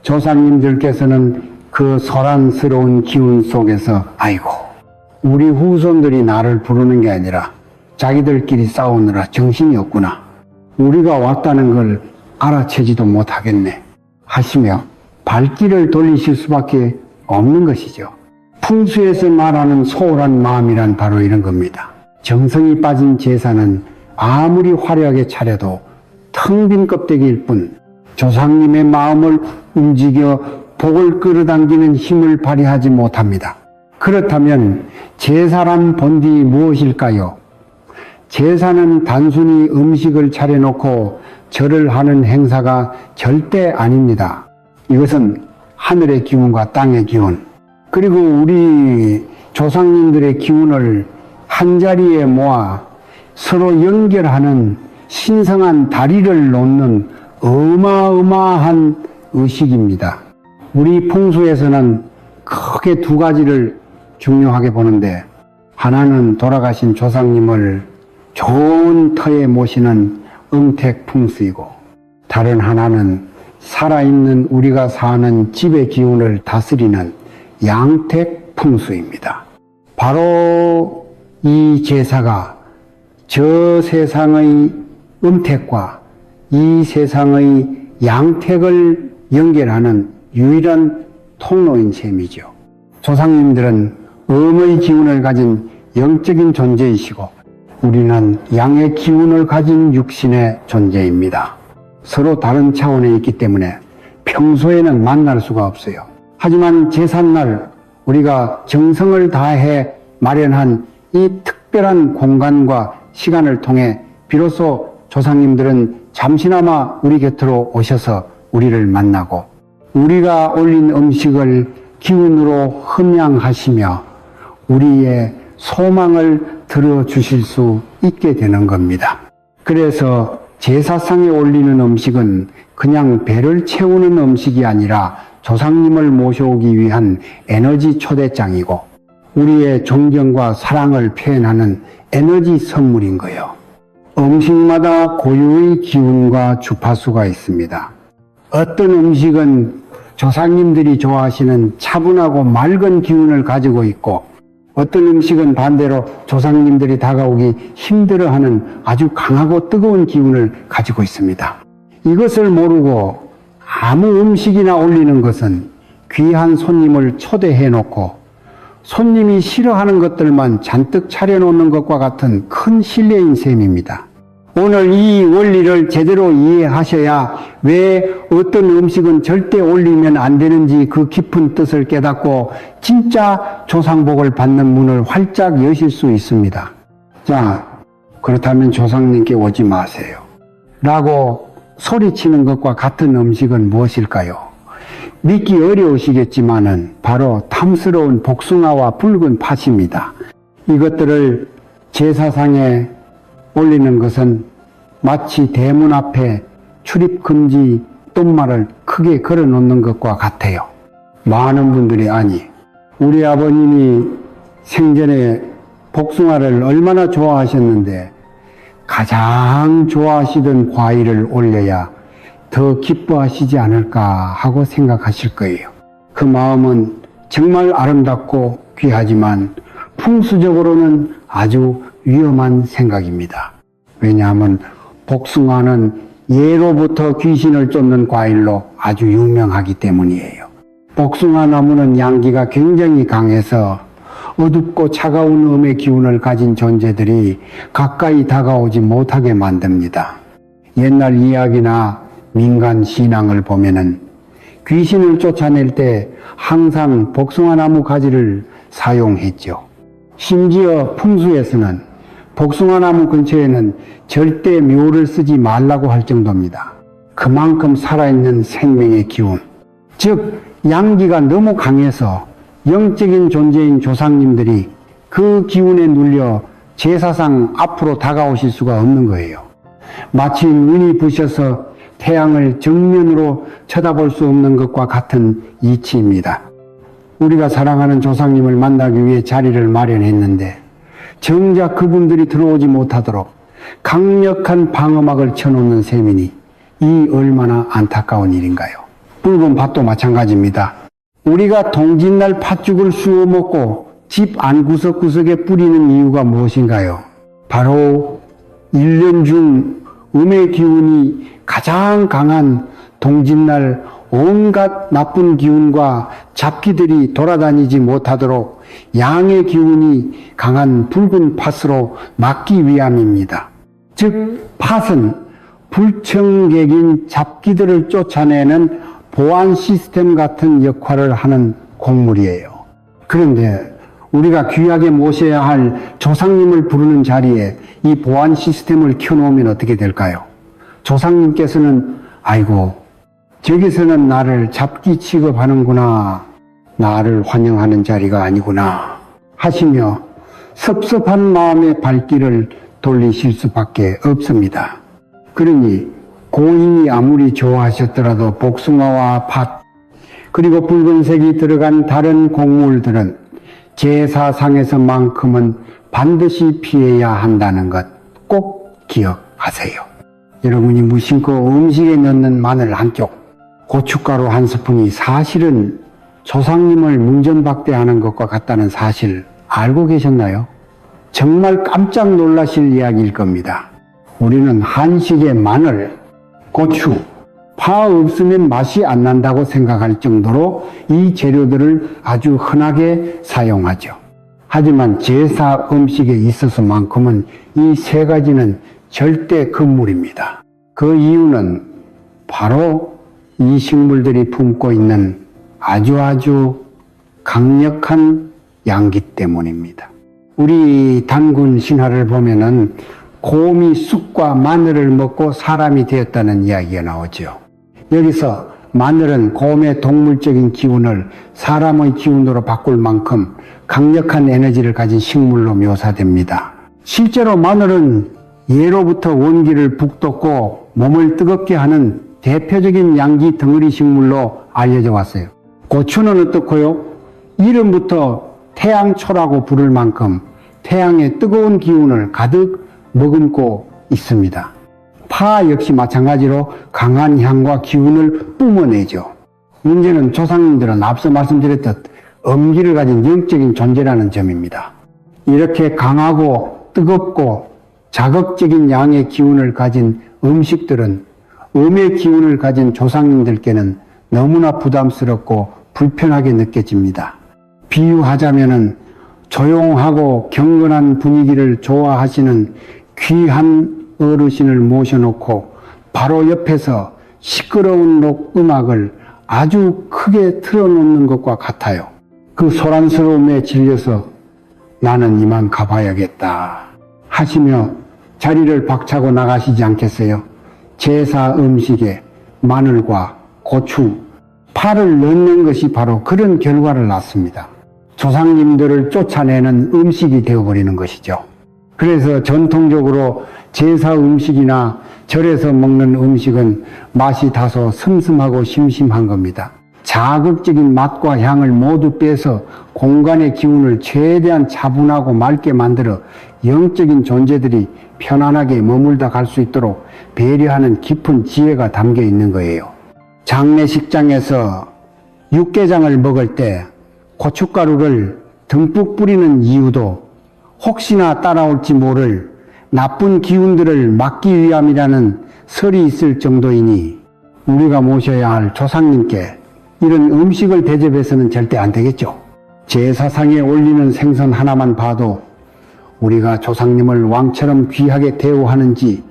조상님들께서는 그 소란스러운 기운 속에서 아이고 우리 후손들이 나를 부르는 게 아니라 자기들끼리 싸우느라 정신이 없구나. 우리가 왔다는 걸 알아채지도 못하겠네 하시며 발길을 돌리실 수밖에 없는 것이죠. 풍수에서 말하는 소홀한 마음이란 바로 이런 겁니다. 정성이 빠진 제사는 아무리 화려하게 차려도 텅 빈 껍데기일 뿐 조상님의 마음을 움직여 복을 끌어당기는 힘을 발휘하지 못합니다. 그렇다면 제사란 본디 무엇일까요? 제사는 단순히 음식을 차려놓고 절을 하는 행사가 절대 아닙니다. 이것은 하늘의 기운과 땅의 기운, 그리고 우리 조상님들의 기운을 한자리에 모아 서로 연결하는 신성한 다리를 놓는 어마어마한 의식입니다. 우리 풍수에서는 크게 두 가지를 중요하게 보는데, 하나는 돌아가신 조상님을 좋은 터에 모시는 음택풍수이고, 다른 하나는 살아있는 우리가 사는 집의 기운을 다스리는 양택풍수입니다. 바로 이 제사가 저 세상의 음택과 이 세상의 양택을 연결하는 유일한 통로인 셈이죠. 조상님들은 음의 기운을 가진 영적인 존재이시고 우리는 양의 기운을 가진 육신의 존재입니다. 서로 다른 차원에 있기 때문에 평소에는 만날 수가 없어요. 하지만 제삿날 우리가 정성을 다해 마련한 이 특별한 공간과 시간을 통해 비로소 조상님들은 잠시나마 우리 곁으로 오셔서 우리를 만나고 우리가 올린 음식을 기운으로 흠양하시며 우리의 소망을 들어주실 수 있게 되는 겁니다. 그래서 제사상에 올리는 음식은 그냥 배를 채우는 음식이 아니라 조상님을 모셔오기 위한 에너지 초대장이고 우리의 존경과 사랑을 표현하는 에너지 선물인 거예요. 음식마다 고유의 기운과 주파수가 있습니다. 어떤 음식은 조상님들이 좋아하시는 차분하고 맑은 기운을 가지고 있고 어떤 음식은 반대로 조상님들이 다가오기 힘들어하는 아주 강하고 뜨거운 기운을 가지고 있습니다. 이것을 모르고 아무 음식이나 올리는 것은 귀한 손님을 초대해 놓고 손님이 싫어하는 것들만 잔뜩 차려놓는 것과 같은 큰 신뢰인 셈입니다. 오늘 이 원리를 제대로 이해하셔야 왜 어떤 음식은 절대 올리면 안 되는지 그 깊은 뜻을 깨닫고 진짜 조상복을 받는 문을 활짝 여실 수 있습니다. 자, 그렇다면 조상님께 오지 마세요 라고 소리치는 것과 같은 음식은 무엇일까요? 믿기 어려우시겠지만은 바로 탐스러운 복숭아와 붉은 팥입니다. 이것들을 제사상에 올리는 것은 마치 대문 앞에 출입금지 똥말을 크게 걸어 놓는 것과 같아요. 많은 분들이 아니, 우리 아버님이 생전에 복숭아를 얼마나 좋아하셨는데 가장 좋아하시던 과일을 올려야 더 기뻐하시지 않을까 하고 생각하실 거예요. 그 마음은 정말 아름답고 귀하지만 풍수적으로는 아주 위험한 생각입니다. 왜냐하면 복숭아는 예로부터 귀신을 쫓는 과일로 아주 유명하기 때문이에요. 복숭아 나무는 양기가 굉장히 강해서 어둡고 차가운 음의 기운을 가진 존재들이 가까이 다가오지 못하게 만듭니다. 옛날 이야기나 민간 신앙을 보면은 귀신을 쫓아낼 때 항상 복숭아 나무 가지를 사용했죠. 심지어 풍수에서는 복숭아 나무 근처에는 절대 묘를 쓰지 말라고 할 정도입니다. 그만큼 살아있는 생명의 기운, 즉 양기가 너무 강해서 영적인 존재인 조상님들이 그 기운에 눌려 제사상 앞으로 다가오실 수가 없는 거예요. 마치 눈이 부셔서 태양을 정면으로 쳐다볼 수 없는 것과 같은 이치입니다. 우리가 사랑하는 조상님을 만나기 위해 자리를 마련했는데 정작 그분들이 들어오지 못하도록 강력한 방어막을 쳐놓는 셈이니 이 얼마나 안타까운 일인가요? 붉은 팥도 마찬가지입니다. 우리가 동짓날 팥죽을 쑤어 먹고 집 안 구석구석에 뿌리는 이유가 무엇인가요? 바로 1년 중 음의 기운이 가장 강한 동짓날 온갖 나쁜 기운과 잡기들이 돌아다니지 못하도록 양의 기운이 강한 붉은 팥으로 막기 위함입니다. 즉 팥은 불청객인 잡기들을 쫓아내는 보안 시스템 같은 역할을 하는 곡물이에요. 그런데 우리가 귀하게 모셔야 할 조상님을 부르는 자리에 이 보안 시스템을 켜놓으면 어떻게 될까요? 조상님께서는 아이고 저기서는 나를 잡기 취급하는구나, 나를 환영하는 자리가 아니구나 하시며 섭섭한 마음의 발길을 돌리실 수밖에 없습니다. 그러니 고인이 아무리 좋아하셨더라도 복숭아와 팥 그리고 붉은색이 들어간 다른 곡물들은 제사상에서만큼은 반드시 피해야 한다는 것 꼭 기억하세요. 여러분이 무심코 음식에 넣는 마늘 한 쪽, 고춧가루 한 스푼이 사실은 조상님을 문전박대하는 것과 같다는 사실 알고 계셨나요? 정말 깜짝 놀라실 이야기일 겁니다. 우리는 한식에 마늘, 고추, 파 없으면 맛이 안 난다고 생각할 정도로 이 재료들을 아주 흔하게 사용하죠. 하지만 제사 음식에 있어서만큼은 이 세 가지는 절대 금물입니다. 그 이유는 바로 이 식물들이 품고 있는 아주 강력한 양기 때문입니다. 우리 단군 신화를 보면은 곰이 쑥과 마늘을 먹고 사람이 되었다는 이야기가 나오죠. 여기서 마늘은 곰의 동물적인 기운을 사람의 기운으로 바꿀 만큼 강력한 에너지를 가진 식물로 묘사됩니다. 실제로 마늘은 예로부터 원기를 북돋고 몸을 뜨겁게 하는 대표적인 양기 덩어리 식물로 알려져 왔어요. 고추는 어떻고요? 이름부터 태양초라고 부를 만큼 태양의 뜨거운 기운을 가득 머금고 있습니다. 파 역시 마찬가지로 강한 향과 기운을 뿜어내죠. 문제는 조상님들은 앞서 말씀드렸듯 음기를 가진 영적인 존재라는 점입니다. 이렇게 강하고 뜨겁고 자극적인 양의 기운을 가진 음식들은 음의 기운을 가진 조상님들께는 너무나 부담스럽고 불편하게 느껴집니다. 비유하자면은 조용하고 경건한 분위기를 좋아하시는 귀한 어르신을 모셔놓고 바로 옆에서 시끄러운 록 음악을 아주 크게 틀어놓는 것과 같아요. 그 소란스러움에 질려서 나는 이만 가봐야겠다 하시며 자리를 박차고 나가시지 않겠어요? 제사 음식에 마늘과 고추, 파를 넣는 것이 바로 그런 결과를 낳습니다. 조상님들을 쫓아내는 음식이 되어버리는 것이죠. 그래서 전통적으로 제사 음식이나 절에서 먹는 음식은 맛이 다소 슴슴하고 심심한 겁니다. 자극적인 맛과 향을 모두 빼서 공간의 기운을 최대한 차분하고 맑게 만들어 영적인 존재들이 편안하게 머물다 갈 수 있도록 배려하는 깊은 지혜가 담겨 있는 거예요. 장례식장에서 육개장을 먹을 때 고춧가루를 듬뿍 뿌리는 이유도 혹시나 따라올지 모를 나쁜 기운들을 막기 위함이라는 설이 있을 정도이니 우리가 모셔야 할 조상님께 이런 음식을 대접해서는 절대 안 되겠죠. 제사상에 올리는 생선 하나만 봐도 우리가 조상님을 왕처럼 귀하게 대우하는지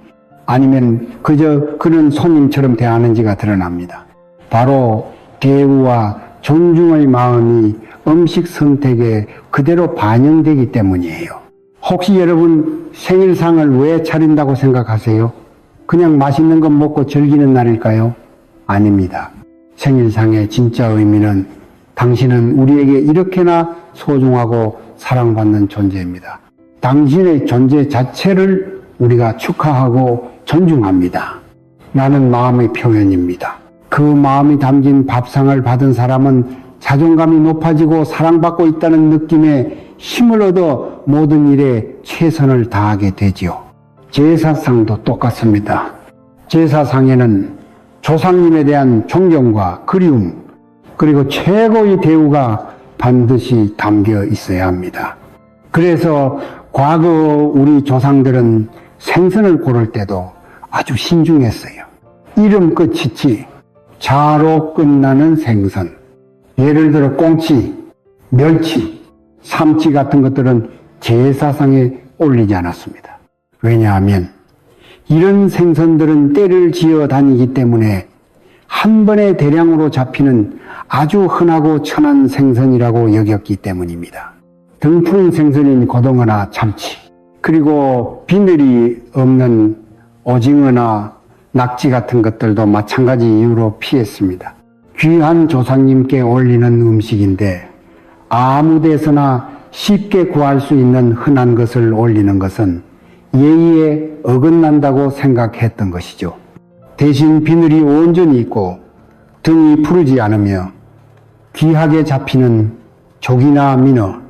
아니면 그저 그런 손님처럼 대하는지가 드러납니다. 바로 대우와 존중의 마음이 음식 선택에 그대로 반영되기 때문이에요. 혹시 여러분 생일상을 왜 차린다고 생각하세요? 그냥 맛있는 것 먹고 즐기는 날일까요? 아닙니다. 생일상의 진짜 의미는 당신은 우리에게 이렇게나 소중하고 사랑받는 존재입니다. 당신의 존재 자체를 우리가 축하하고 존중합니다. 라는 마음의 표현입니다. 그 마음이 담긴 밥상을 받은 사람은 자존감이 높아지고 사랑받고 있다는 느낌에 힘을 얻어 모든 일에 최선을 다하게 되지요. 제사상도 똑같습니다. 제사상에는 조상님에 대한 존경과 그리움, 그리고 최고의 대우가 반드시 담겨 있어야 합니다. 그래서 과거 우리 조상들은 생선을 고를 때도 아주 신중했어요. 이름 끝이지 자로 끝나는 생선, 예를 들어 꽁치, 멸치, 삼치 같은 것들은 제사상에 올리지 않았습니다. 왜냐하면 이런 생선들은 때를 지어 다니기 때문에 한 번에 대량으로 잡히는 아주 흔하고 천한 생선이라고 여겼기 때문입니다. 등푸른 생선인 고등어나 참치, 그리고 비늘이 없는 오징어나 낙지 같은 것들도 마찬가지 이유로 피했습니다. 귀한 조상님께 올리는 음식인데 아무 데서나 쉽게 구할 수 있는 흔한 것을 올리는 것은 예의에 어긋난다고 생각했던 것이죠. 대신 비늘이 온전히 있고 등이 푸르지 않으며 귀하게 잡히는 조기나 민어,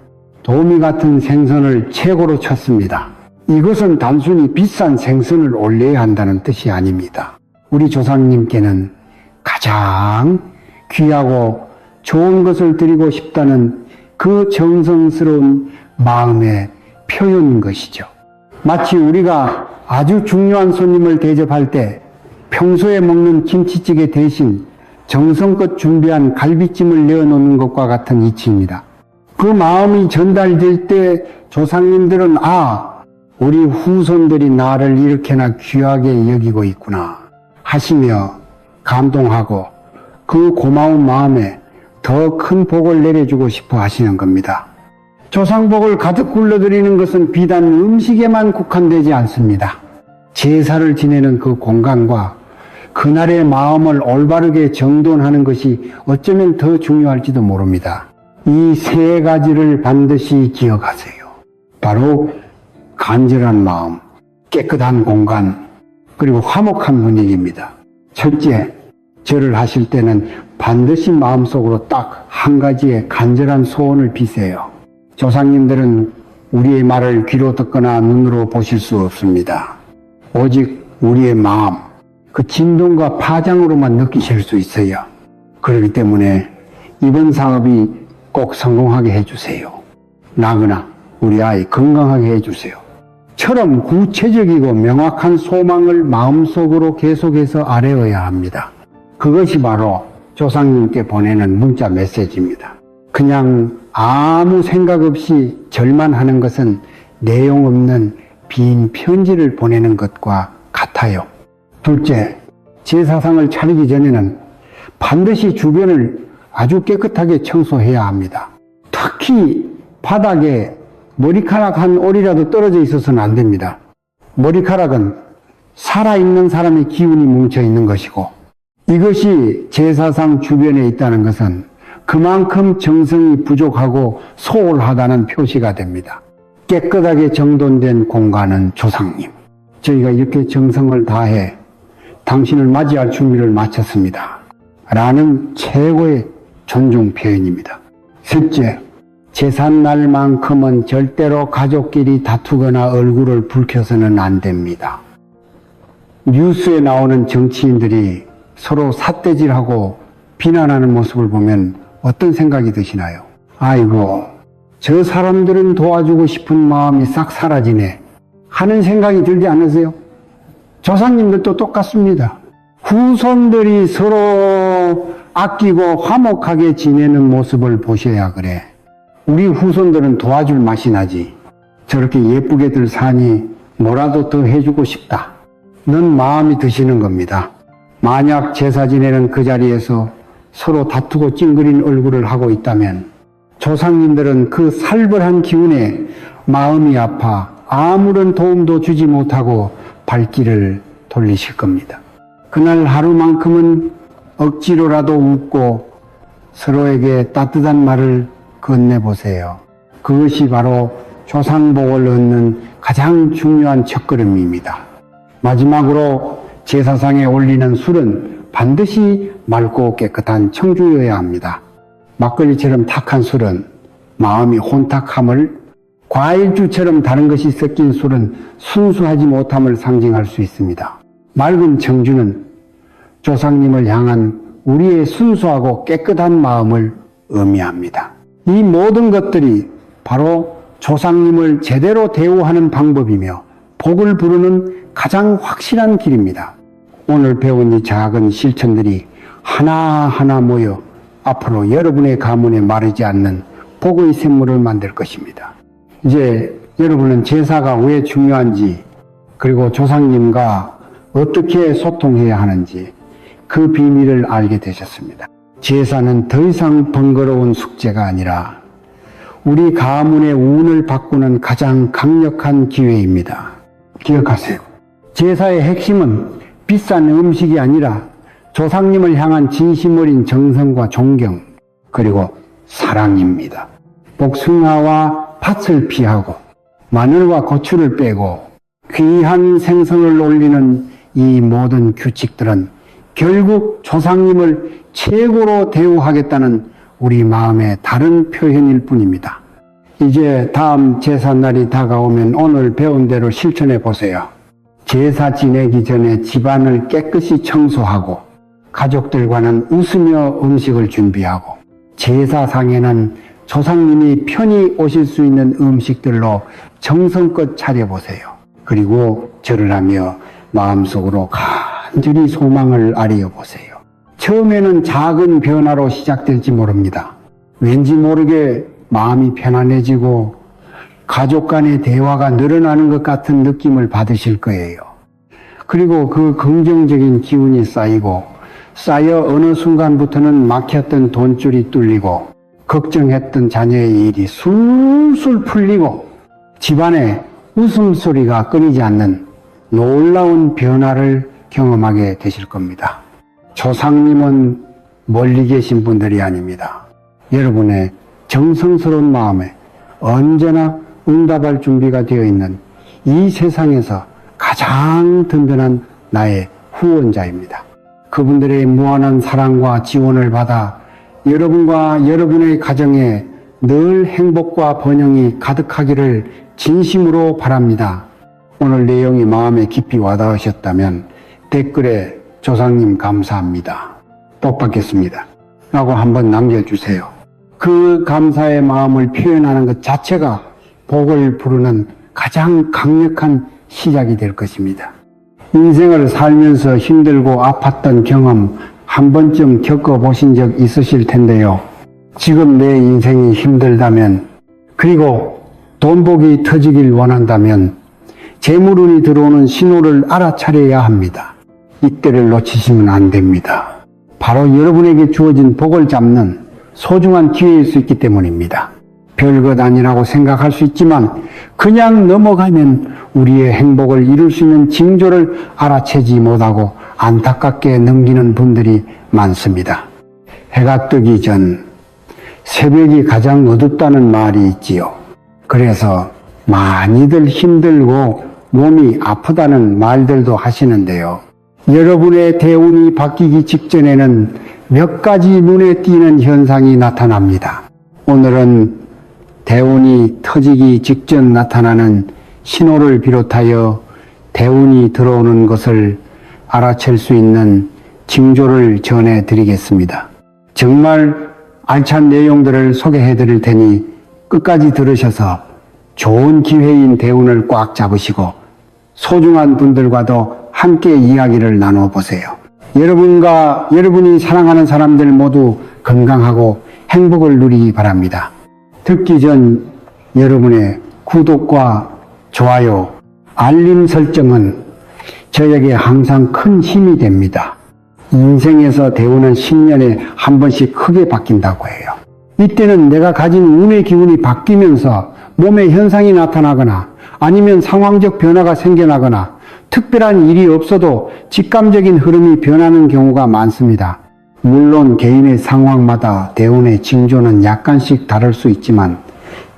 도미 같은 생선을 최고로 쳤습니다. 이것은 단순히 비싼 생선을 올려야 한다는 뜻이 아닙니다. 우리 조상님께는 가장 귀하고 좋은 것을 드리고 싶다는 그 정성스러운 마음의 표현인 것이죠. 마치 우리가 아주 중요한 손님을 대접할 때 평소에 먹는 김치찌개 대신 정성껏 준비한 갈비찜을 내어놓는 것과 같은 이치입니다. 그 마음이 전달될 때 조상님들은 우리 후손들이 나를 이렇게나 귀하게 여기고 있구나 하시며 감동하고 그 고마운 마음에 더 큰 복을 내려주고 싶어 하시는 겁니다. 조상복을 가득 굴러드리는 것은 비단 음식에만 국한되지 않습니다. 제사를 지내는 그 공간과 그날의 마음을 올바르게 정돈하는 것이 어쩌면 더 중요할지도 모릅니다. 이 세 가지를 반드시 기억하세요. 바로 간절한 마음, 깨끗한 공간, 그리고 화목한 분위기입니다. 첫째, 절을 하실 때는 반드시 마음속으로 딱 한 가지의 간절한 소원을 비세요. 조상님들은 우리의 말을 귀로 듣거나 눈으로 보실 수 없습니다. 오직 우리의 마음, 그 진동과 파장으로만 느끼실 수 있어요. 그렇기 때문에 이번 사업이 꼭 성공하게 해주세요. 나거나 우리 아이 건강하게 해주세요. 처럼 구체적이고 명확한 소망을 마음속으로 계속해서 아뢰어야 합니다. 그것이 바로 조상님께 보내는 문자 메시지입니다. 그냥 아무 생각 없이 절만 하는 것은 내용 없는 빈 편지를 보내는 것과 같아요. 둘째, 제사상을 차리기 전에는 반드시 주변을 아주 깨끗하게 청소해야 합니다. 특히 바닥에 머리카락 한 올이라도 떨어져 있어서는 안 됩니다. 머리카락은 살아있는 사람의 기운이 뭉쳐있는 것이고, 이것이 제사상 주변에 있다는 것은 그만큼 정성이 부족하고 소홀하다는 표시가 됩니다. 깨끗하게 정돈된 공간은 조상님. 저희가 이렇게 정성을 다해 당신을 맞이할 준비를 마쳤습니다. 라는 최고의 존중 표현입니다. 셋째, 제삿날만큼은 절대로 가족끼리 다투거나 얼굴을 붉혀서는 안 됩니다. 뉴스에 나오는 정치인들이 서로 삿대질하고 비난하는 모습을 보면 어떤 생각이 드시나요? 아이고, 저 사람들은 도와주고 싶은 마음이 싹 사라지네 하는 생각이 들지 않으세요? 조상님들도 똑같습니다. 후손들이 서로 아끼고 화목하게 지내는 모습을 보셔야 그래. 우리 후손들은 도와줄 맛이 나지. 저렇게 예쁘게들 사니 뭐라도 더 해주고 싶다. 는 마음이 드시는 겁니다. 만약 제사 지내는 그 자리에서 서로 다투고 찡그린 얼굴을 하고 있다면 조상님들은 그 살벌한 기운에 마음이 아파 아무런 도움도 주지 못하고 발길을 돌리실 겁니다. 그날 하루만큼은 억지로라도 웃고 서로에게 따뜻한 말을 건네보세요. 그것이 바로 조상복을 얻는 가장 중요한 첫걸음입니다. 마지막으로 제사상에 올리는 술은 반드시 맑고 깨끗한 청주여야 합니다. 막걸리처럼 탁한 술은 마음이 혼탁함을, 과일주처럼 다른 것이 섞인 술은 순수하지 못함을 상징할 수 있습니다. 맑은 청주는 조상님을 향한 우리의 순수하고 깨끗한 마음을 의미합니다. 이 모든 것들이 바로 조상님을 제대로 대우하는 방법이며 복을 부르는 가장 확실한 길입니다. 오늘 배운 이 작은 실천들이 하나하나 모여 앞으로 여러분의 가문에 마르지 않는 복의 샘물을 만들 것입니다. 이제 여러분은 제사가 왜 중요한지, 그리고 조상님과 어떻게 소통해야 하는지 그 비밀을 알게 되셨습니다. 제사는 더 이상 번거로운 숙제가 아니라 우리 가문의 운을 바꾸는 가장 강력한 기회입니다. 기억하세요. 제사의 핵심은 비싼 음식이 아니라 조상님을 향한 진심 어린 정성과 존경, 그리고 사랑입니다. 복숭아와 팥을 피하고 마늘과 고추를 빼고 귀한 생선을 올리는 이 모든 규칙들은 결국 조상님을 최고로 대우하겠다는 우리 마음의 다른 표현일 뿐입니다. 이제 다음 제삿날이 다가오면 오늘 배운 대로 실천해 보세요. 제사 지내기 전에 집안을 깨끗이 청소하고 가족들과는 웃으며 음식을 준비하고 제사상에는 조상님이 편히 오실 수 있는 음식들로 정성껏 차려보세요. 그리고 절을 하며 마음속으로 간절히 소망을 아뢰어 보세요. 처음에는 작은 변화로 시작될지 모릅니다. 왠지 모르게 마음이 편안해지고 가족 간의 대화가 늘어나는 것 같은 느낌을 받으실 거예요. 그리고 그 긍정적인 기운이 쌓여 어느 순간부터는 막혔던 돈줄이 뚫리고 걱정했던 자녀의 일이 술술 풀리고 집안에 웃음소리가 끊이지 않는 놀라운 변화를 경험하게 되실 겁니다. 조상님은 멀리 계신 분들이 아닙니다. 여러분의 정성스러운 마음에 언제나 응답할 준비가 되어 있는 이 세상에서 가장 든든한 나의 후원자입니다. 그분들의 무한한 사랑과 지원을 받아 여러분과 여러분의 가정에 늘 행복과 번영이 가득하기를 진심으로 바랍니다. 오늘 내용이 마음에 깊이 와닿으셨다면 댓글에 조상님 감사합니다. 복 받겠습니다. 라고 한번 남겨주세요. 그 감사의 마음을 표현하는 것 자체가 복을 부르는 가장 강력한 시작이 될 것입니다. 인생을 살면서 힘들고 아팠던 경험 한 번쯤 겪어보신 적 있으실 텐데요. 지금 내 인생이 힘들다면, 그리고 돈복이 터지길 원한다면 재물운이 들어오는 신호를 알아차려야 합니다. 이때를 놓치시면 안 됩니다. 바로 여러분에게 주어진 복을 잡는 소중한 기회일 수 있기 때문입니다. 별것 아니라고 생각할 수 있지만 그냥 넘어가면 우리의 행복을 이룰 수 있는 징조를 알아채지 못하고 안타깝게 넘기는 분들이 많습니다. 해가 뜨기 전 새벽이 가장 어둡다는 말이 있지요. 그래서 많이들 힘들고 몸이 아프다는 말들도 하시는데요. 여러분의 대운이 바뀌기 직전에는 몇 가지 눈에 띄는 현상이 나타납니다. 오늘은 대운이 터지기 직전 나타나는 신호를 비롯하여 대운이 들어오는 것을 알아챌 수 있는 징조를 전해 드리겠습니다. 정말 알찬 내용들을 소개해 드릴 테니 끝까지 들으셔서 좋은 기회인 대운을 꽉 잡으시고 소중한 분들과도 함께 이야기를 나눠보세요. 여러분과 여러분이 사랑하는 사람들 모두 건강하고 행복을 누리기 바랍니다. 듣기 전 여러분의 구독과 좋아요, 알림 설정은 저에게 항상 큰 힘이 됩니다. 인생에서 대운은 10년에 한 번씩 크게 바뀐다고 해요. 이때는 내가 가진 운의 기운이 바뀌면서 몸에 현상이 나타나거나 아니면 상황적 변화가 생겨나거나 특별한 일이 없어도 직감적인 흐름이 변하는 경우가 많습니다. 물론 개인의 상황마다 대운의 징조는 약간씩 다를 수 있지만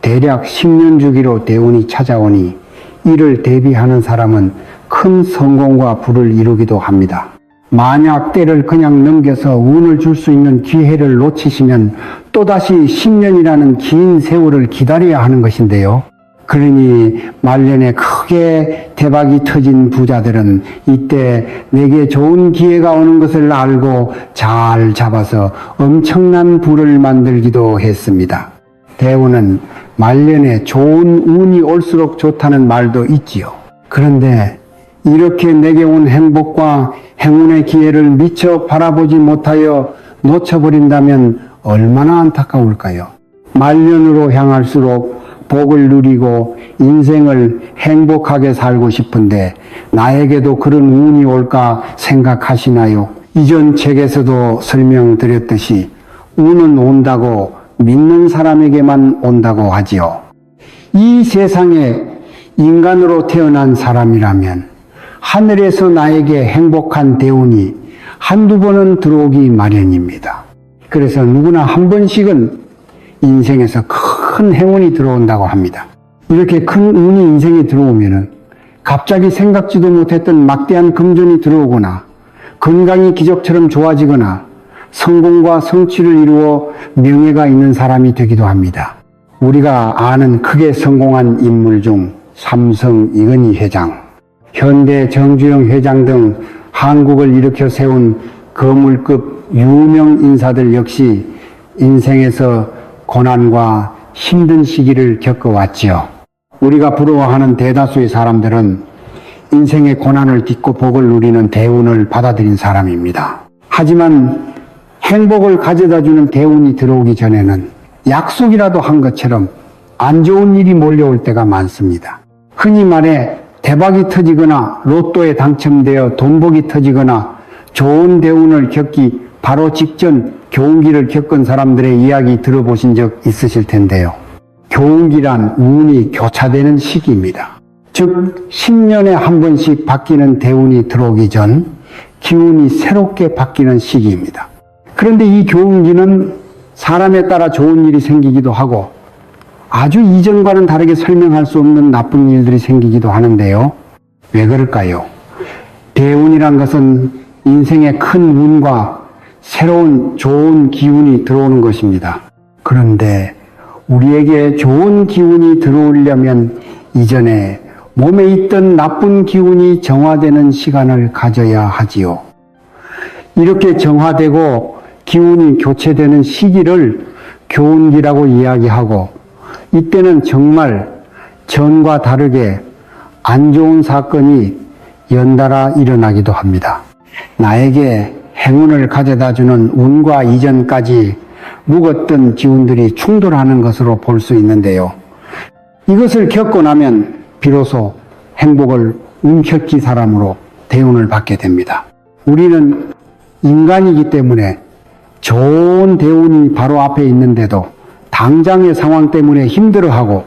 대략 10년 주기로 대운이 찾아오니 이를 대비하는 사람은 큰 성공과 부를 이루기도 합니다. 만약 때를 그냥 넘겨서 운을 줄 수 있는 기회를 놓치시면 또다시 10년이라는 긴 세월을 기다려야 하는 것인데요. 그러니 말년에 크게 대박이 터진 부자들은 이때 내게 좋은 기회가 오는 것을 알고 잘 잡아서 엄청난 부를 만들기도 했습니다. 대운은 말년에 좋은 운이 올수록 좋다는 말도 있지요. 그런데 이렇게 내게 온 행복과 행운의 기회를 미처 바라보지 못하여 놓쳐버린다면 얼마나 안타까울까요? 말년으로 향할수록 복을 누리고 인생을 행복하게 살고 싶은데 나에게도 그런 운이 올까 생각하시나요? 이전 책에서도 설명드렸듯이 운은 온다고 믿는 사람에게만 온다고 하지요. 이 세상에 인간으로 태어난 사람이라면 하늘에서 나에게 행복한 대운이 한두 번은 들어오기 마련입니다. 그래서 누구나 한 번씩은 인생에서 큰 행운이 들어온다고 합니다. 이렇게 큰 운이 인생에 들어오면은 갑자기 생각지도 못했던 막대한 금전이 들어오거나 건강이 기적처럼 좋아지거나 성공과 성취를 이루어 명예가 있는 사람이 되기도 합니다. 우리가 아는 크게 성공한 인물 중 삼성 이건희 회장, 현대 정주영 회장 등 한국을 일으켜 세운 거물급 유명 인사들 역시 인생에서 고난과 힘든 시기를 겪어왔지요. 우리가 부러워하는 대다수의 사람들은 인생의 고난을 딛고 복을 누리는 대운을 받아들인 사람입니다. 하지만 행복을 가져다주는 대운이 들어오기 전에는 약속이라도 한 것처럼 안 좋은 일이 몰려올 때가 많습니다. 흔히 말해 대박이 터지거나 로또에 당첨되어 돈복이 터지거나 좋은 대운을 겪기 바로 직전 교운기를 겪은 사람들의 이야기 들어보신 적 있으실 텐데요. 교운기란 운이 교차되는 시기입니다. 즉 10년에 한 번씩 바뀌는 대운이 들어오기 전 기운이 새롭게 바뀌는 시기입니다. 그런데 이 교운기는 사람에 따라 좋은 일이 생기기도 하고 아주 이전과는 다르게 설명할 수 없는 나쁜 일들이 생기기도 하는데요. 왜 그럴까요? 대운이란 것은 인생의 큰 운과 새로운 좋은 기운이 들어오는 것입니다. 그런데 우리에게 좋은 기운이 들어오려면 이전에 몸에 있던 나쁜 기운이 정화되는 시간을 가져야 하지요. 이렇게 정화되고 기운이 교체되는 시기를 교운기라고 이야기하고 이때는 정말 전과 다르게 안 좋은 사건이 연달아 일어나기도 합니다. 나에게 행운을 가져다주는 운과 이전까지 묵었던 기운들이 충돌하는 것으로 볼 수 있는데요. 이것을 겪고 나면 비로소 행복을 움켜쥐 사람으로 대운을 받게 됩니다. 우리는 인간이기 때문에 좋은 대운이 바로 앞에 있는데도 당장의 상황 때문에 힘들어하고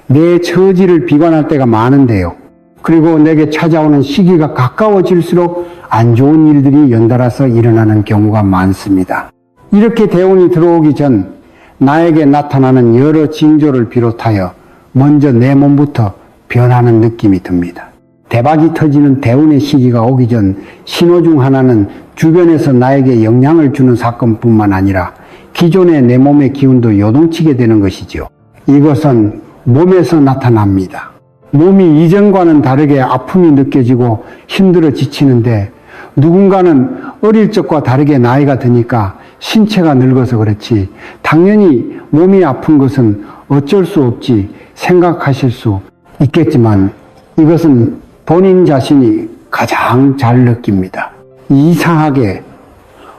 내 처지를 비관할 때가 많은데요. 그리고 내게 찾아오는 시기가 가까워질수록 안 좋은 일들이 연달아서 일어나는 경우가 많습니다. 이렇게 대운이 들어오기 전 나에게 나타나는 여러 징조를 비롯하여 먼저 내 몸부터 변하는 느낌이 듭니다. 대박이 터지는 대운의 시기가 오기 전 신호 중 하나는 주변에서 나에게 영향을 주는 사건뿐만 아니라 기존의 내 몸의 기운도 요동치게 되는 것이죠. 이것은 몸에서 나타납니다. 몸이 이전과는 다르게 아픔이 느껴지고 힘들어 지치는데 누군가는 어릴 적과 다르게 나이가 드니까 신체가 늙어서 그렇지 당연히 몸이 아픈 것은 어쩔 수 없지 생각하실 수 있겠지만 이것은 본인 자신이 가장 잘 느낍니다. 이상하게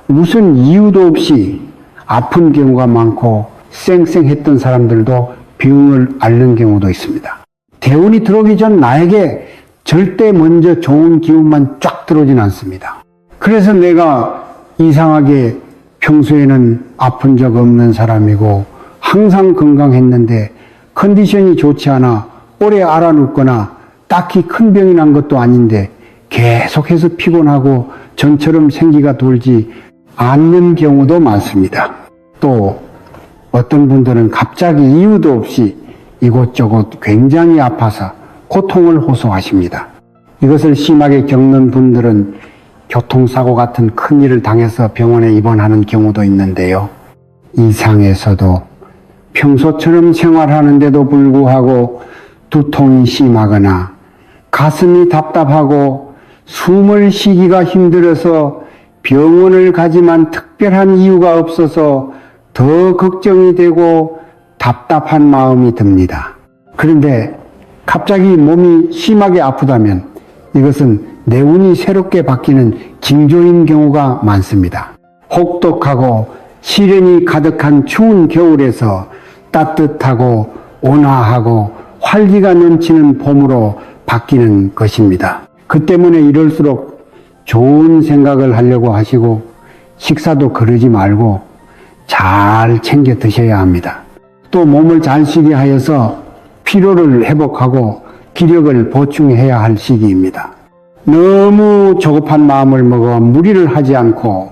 무슨 이유도 없이 아픈 경우가 많고 쌩쌩했던 사람들도 병을 앓는 경우도 있습니다. 대운이 들어오기 전 나에게 절대 먼저 좋은 기운만 쫙 들어오진 않습니다. 그래서 내가 이상하게 평소에는 아픈 적 없는 사람이고 항상 건강했는데 컨디션이 좋지 않아 오래 앓아눕거나 딱히 큰 병이 난 것도 아닌데 계속해서 피곤하고 전처럼 생기가 돌지 않는 경우도 많습니다. 또 어떤 분들은 갑자기 이유도 없이 이곳저곳 굉장히 아파서 고통을 호소하십니다. 이것을 심하게 겪는 분들은 교통사고 같은 큰일을 당해서 병원에 입원하는 경우도 있는데요. 이상에서도 평소처럼 생활하는데도 불구하고 두통이 심하거나 가슴이 답답하고 숨을 쉬기가 힘들어서 병원을 가지만 특별한 이유가 없어서 더 걱정이 되고 답답한 마음이 듭니다. 그런데 갑자기 몸이 심하게 아프다면 이것은 내 운이 새롭게 바뀌는 징조인 경우가 많습니다. 혹독하고 시련이 가득한 추운 겨울에서 따뜻하고 온화하고 활기가 넘치는 봄으로 바뀌는 것입니다. 그 때문에 이럴수록 좋은 생각을 하려고 하시고 식사도 거르지 말고 잘 챙겨 드셔야 합니다. 또 몸을 잘 쉬게 하여서 피로를 회복하고 기력을 보충해야 할 시기입니다. 너무 조급한 마음을 먹어 무리를 하지 않고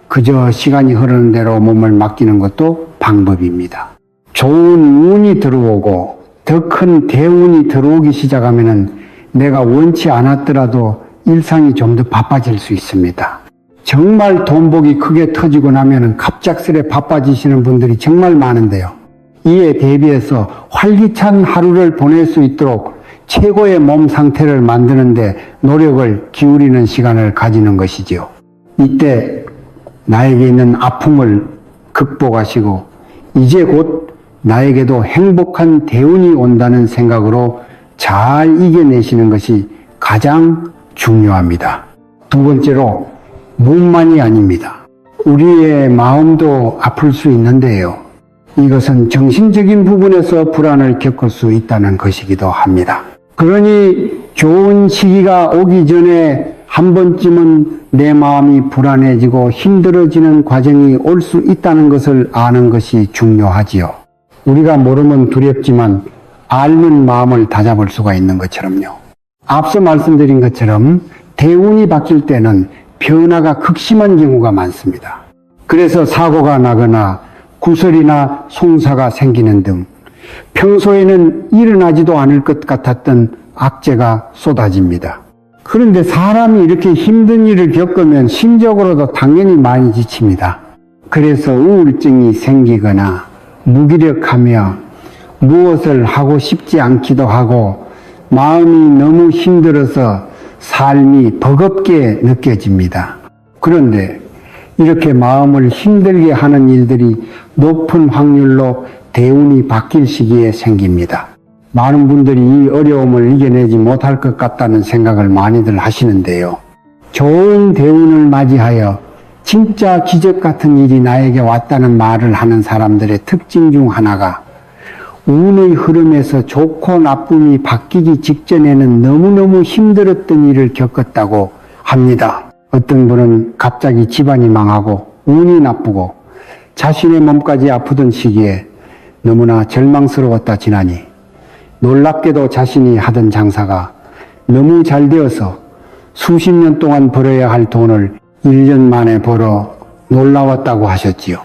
그저 시간이 흐르는 대로 몸을 맡기는 것도 방법입니다. 좋은 운이 들어오고 더 큰 대운이 들어오기 시작하면 내가 원치 않았더라도 일상이 좀 더 바빠질 수 있습니다. 정말 돈복이 크게 터지고 나면 갑작스레 바빠지시는 분들이 정말 많은데요. 이에 대비해서 활기찬 하루를 보낼 수 있도록 최고의 몸 상태를 만드는데 노력을 기울이는 시간을 가지는 것이지요. 이때 나에게 있는 아픔을 극복하시고 이제 곧 나에게도 행복한 대운이 온다는 생각으로 잘 이겨내시는 것이 가장 중요합니다. 두 번째로 몸만이 아닙니다. 우리의 마음도 아플 수 있는데요. 이것은 정신적인 부분에서 불안을 겪을 수 있다는 것이기도 합니다. 그러니 좋은 시기가 오기 전에 한 번쯤은 내 마음이 불안해지고 힘들어지는 과정이 올 수 있다는 것을 아는 것이 중요하지요. 우리가 모르면 두렵지만 알면 마음을 다잡을 수가 있는 것처럼요. 앞서 말씀드린 것처럼 대운이 바뀔 때는 변화가 극심한 경우가 많습니다. 그래서 사고가 나거나 구설이나 송사가 생기는 등 평소에는 일어나지도 않을 것 같았던 악재가 쏟아집니다. 그런데 사람이 이렇게 힘든 일을 겪으면 심적으로도 당연히 많이 지칩니다. 그래서 우울증이 생기거나 무기력하며 무엇을 하고 싶지 않기도 하고 마음이 너무 힘들어서 삶이 버겁게 느껴집니다. 그런데 이렇게 마음을 힘들게 하는 일들이 높은 확률로 대운이 바뀔 시기에 생깁니다. 많은 분들이 이 어려움을 이겨내지 못할 것 같다는 생각을 많이들 하시는데요. 좋은 대운을 맞이하여 진짜 기적 같은 일이 나에게 왔다는 말을 하는 사람들의 특징 중 하나가 운의 흐름에서 좋고 나쁨이 바뀌기 직전에는 너무너무 힘들었던 일을 겪었다고 합니다. 어떤 분은 갑자기 집안이 망하고 운이 나쁘고 자신의 몸까지 아프던 시기에 너무나 절망스러웠다 지나니 놀랍게도 자신이 하던 장사가 너무 잘 되어서 수십 년 동안 벌어야 할 돈을 1년 만에 벌어 놀라웠다고 하셨지요.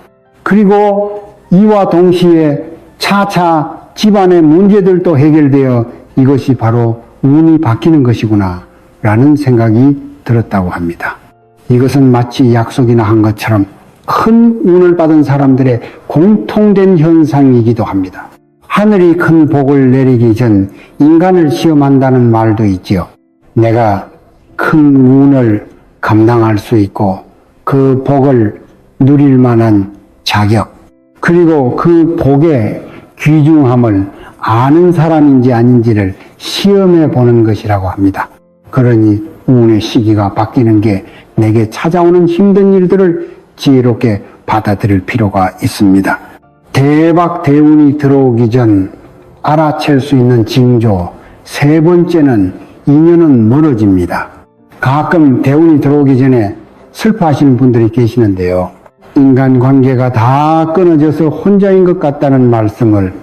그리고 이와 동시에 차차 집안의 문제들도 해결되어 이것이 바로 운이 바뀌는 것이구나 라는 생각이 들었다고 합니다. 이것은 마치 약속이나 한 것처럼 큰 운을 받은 사람들의 공통된 현상이기도 합니다. 하늘이 큰 복을 내리기 전 인간을 시험한다는 말도 있지요. 내가 큰 운을 감당할 수 있고 그 복을 누릴 만한 자격, 그리고 그 복의 귀중함을 아는 사람인지 아닌지를 시험해 보는 것이라고 합니다. 그러니 운의 시기가 바뀌는 게 내게 찾아오는 힘든 일들을 지혜롭게 받아들일 필요가 있습니다. 대박 대운이 들어오기 전 알아챌 수 있는 징조 세 번째는 인연은 멀어집니다. 가끔 대운이 들어오기 전에 슬퍼하시는 분들이 계시는데요. 인간관계가 다 끊어져서 혼자인 것 같다는 말씀을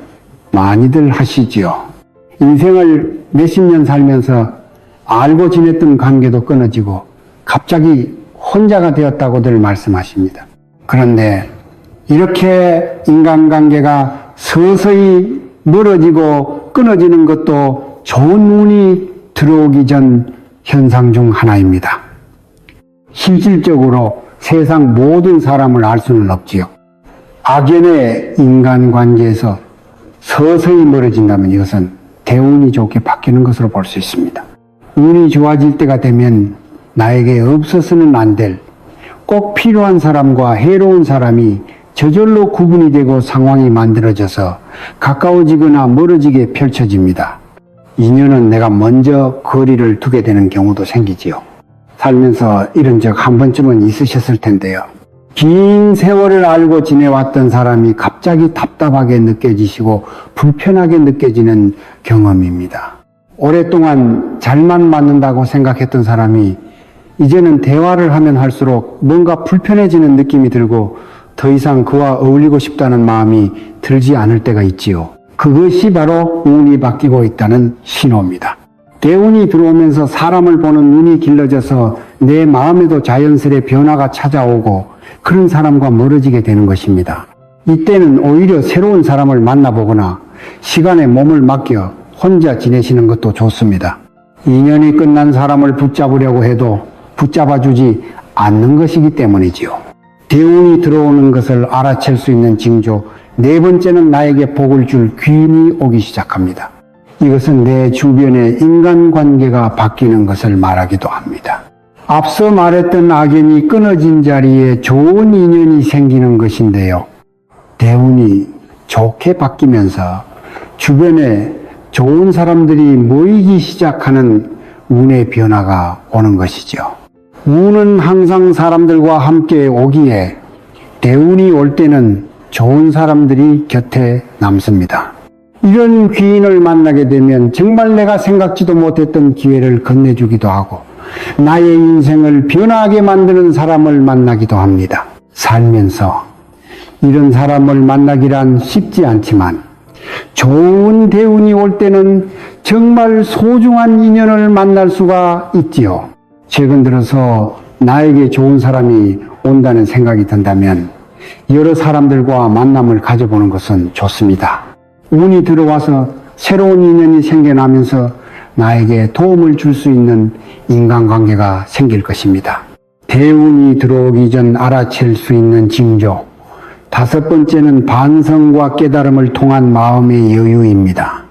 많이들 하시지요. 인생을 몇십 년 살면서 알고 지냈던 관계도 끊어지고 갑자기 혼자가 되었다고들 말씀하십니다. 그런데 이렇게 인간관계가 서서히 멀어지고 끊어지는 것도 좋은 운이 들어오기 전 현상 중 하나입니다. 실질적으로 세상 모든 사람을 알 수는 없지요. 악연의 인간관계에서 서서히 멀어진다면 이것은 대운이 좋게 바뀌는 것으로 볼 수 있습니다. 운이 좋아질 때가 되면 나에게 없어서는 안 될 꼭 필요한 사람과 해로운 사람이 저절로 구분이 되고 상황이 만들어져서 가까워지거나 멀어지게 펼쳐집니다. 인연은 내가 먼저 거리를 두게 되는 경우도 생기지요. 살면서 이런 적 한 번쯤은 있으셨을 텐데요. 긴 세월을 알고 지내왔던 사람이 갑자기 답답하게 느껴지시고 불편하게 느껴지는 경험입니다. 오랫동안 잘만 맞는다고 생각했던 사람이 이제는 대화를 하면 할수록 뭔가 불편해지는 느낌이 들고 더 이상 그와 어울리고 싶다는 마음이 들지 않을 때가 있지요. 그것이 바로 운이 바뀌고 있다는 신호입니다. 대운이 들어오면서 사람을 보는 눈이 길러져서 내 마음에도 자연스레 변화가 찾아오고 그런 사람과 멀어지게 되는 것입니다. 이때는 오히려 새로운 사람을 만나보거나 시간에 몸을 맡겨 혼자 지내시는 것도 좋습니다. 인연이 끝난 사람을 붙잡으려고 해도 붙잡아주지 않는 것이기 때문이지요. 대운이 들어오는 것을 알아챌 수 있는 징조 네 번째는 나에게 복을 줄 귀인이 오기 시작합니다. 이것은 내 주변의 인간관계가 바뀌는 것을 말하기도 합니다. 앞서 말했던 악연이 끊어진 자리에 좋은 인연이 생기는 것인데요. 대운이 좋게 바뀌면서 주변에 좋은 사람들이 모이기 시작하는 운의 변화가 오는 것이죠. 운은 항상 사람들과 함께 오기에 대운이 올 때는 좋은 사람들이 곁에 남습니다. 이런 귀인을 만나게 되면 정말 내가 생각지도 못했던 기회를 건네주기도 하고 나의 인생을 변하게 만드는 사람을 만나기도 합니다. 살면서 이런 사람을 만나기란 쉽지 않지만 좋은 대운이 올 때는 정말 소중한 인연을 만날 수가 있지요. 최근 들어서 나에게 좋은 사람이 온다는 생각이 든다면 여러 사람들과 만남을 가져보는 것은 좋습니다. 운이 들어와서 새로운 인연이 생겨나면서 나에게 도움을 줄 수 있는 인간관계가 생길 것입니다. 대운이 들어오기 전 알아챌 수 있는 징조. 5번째는 반성과 깨달음을 통한 마음의 여유입니다.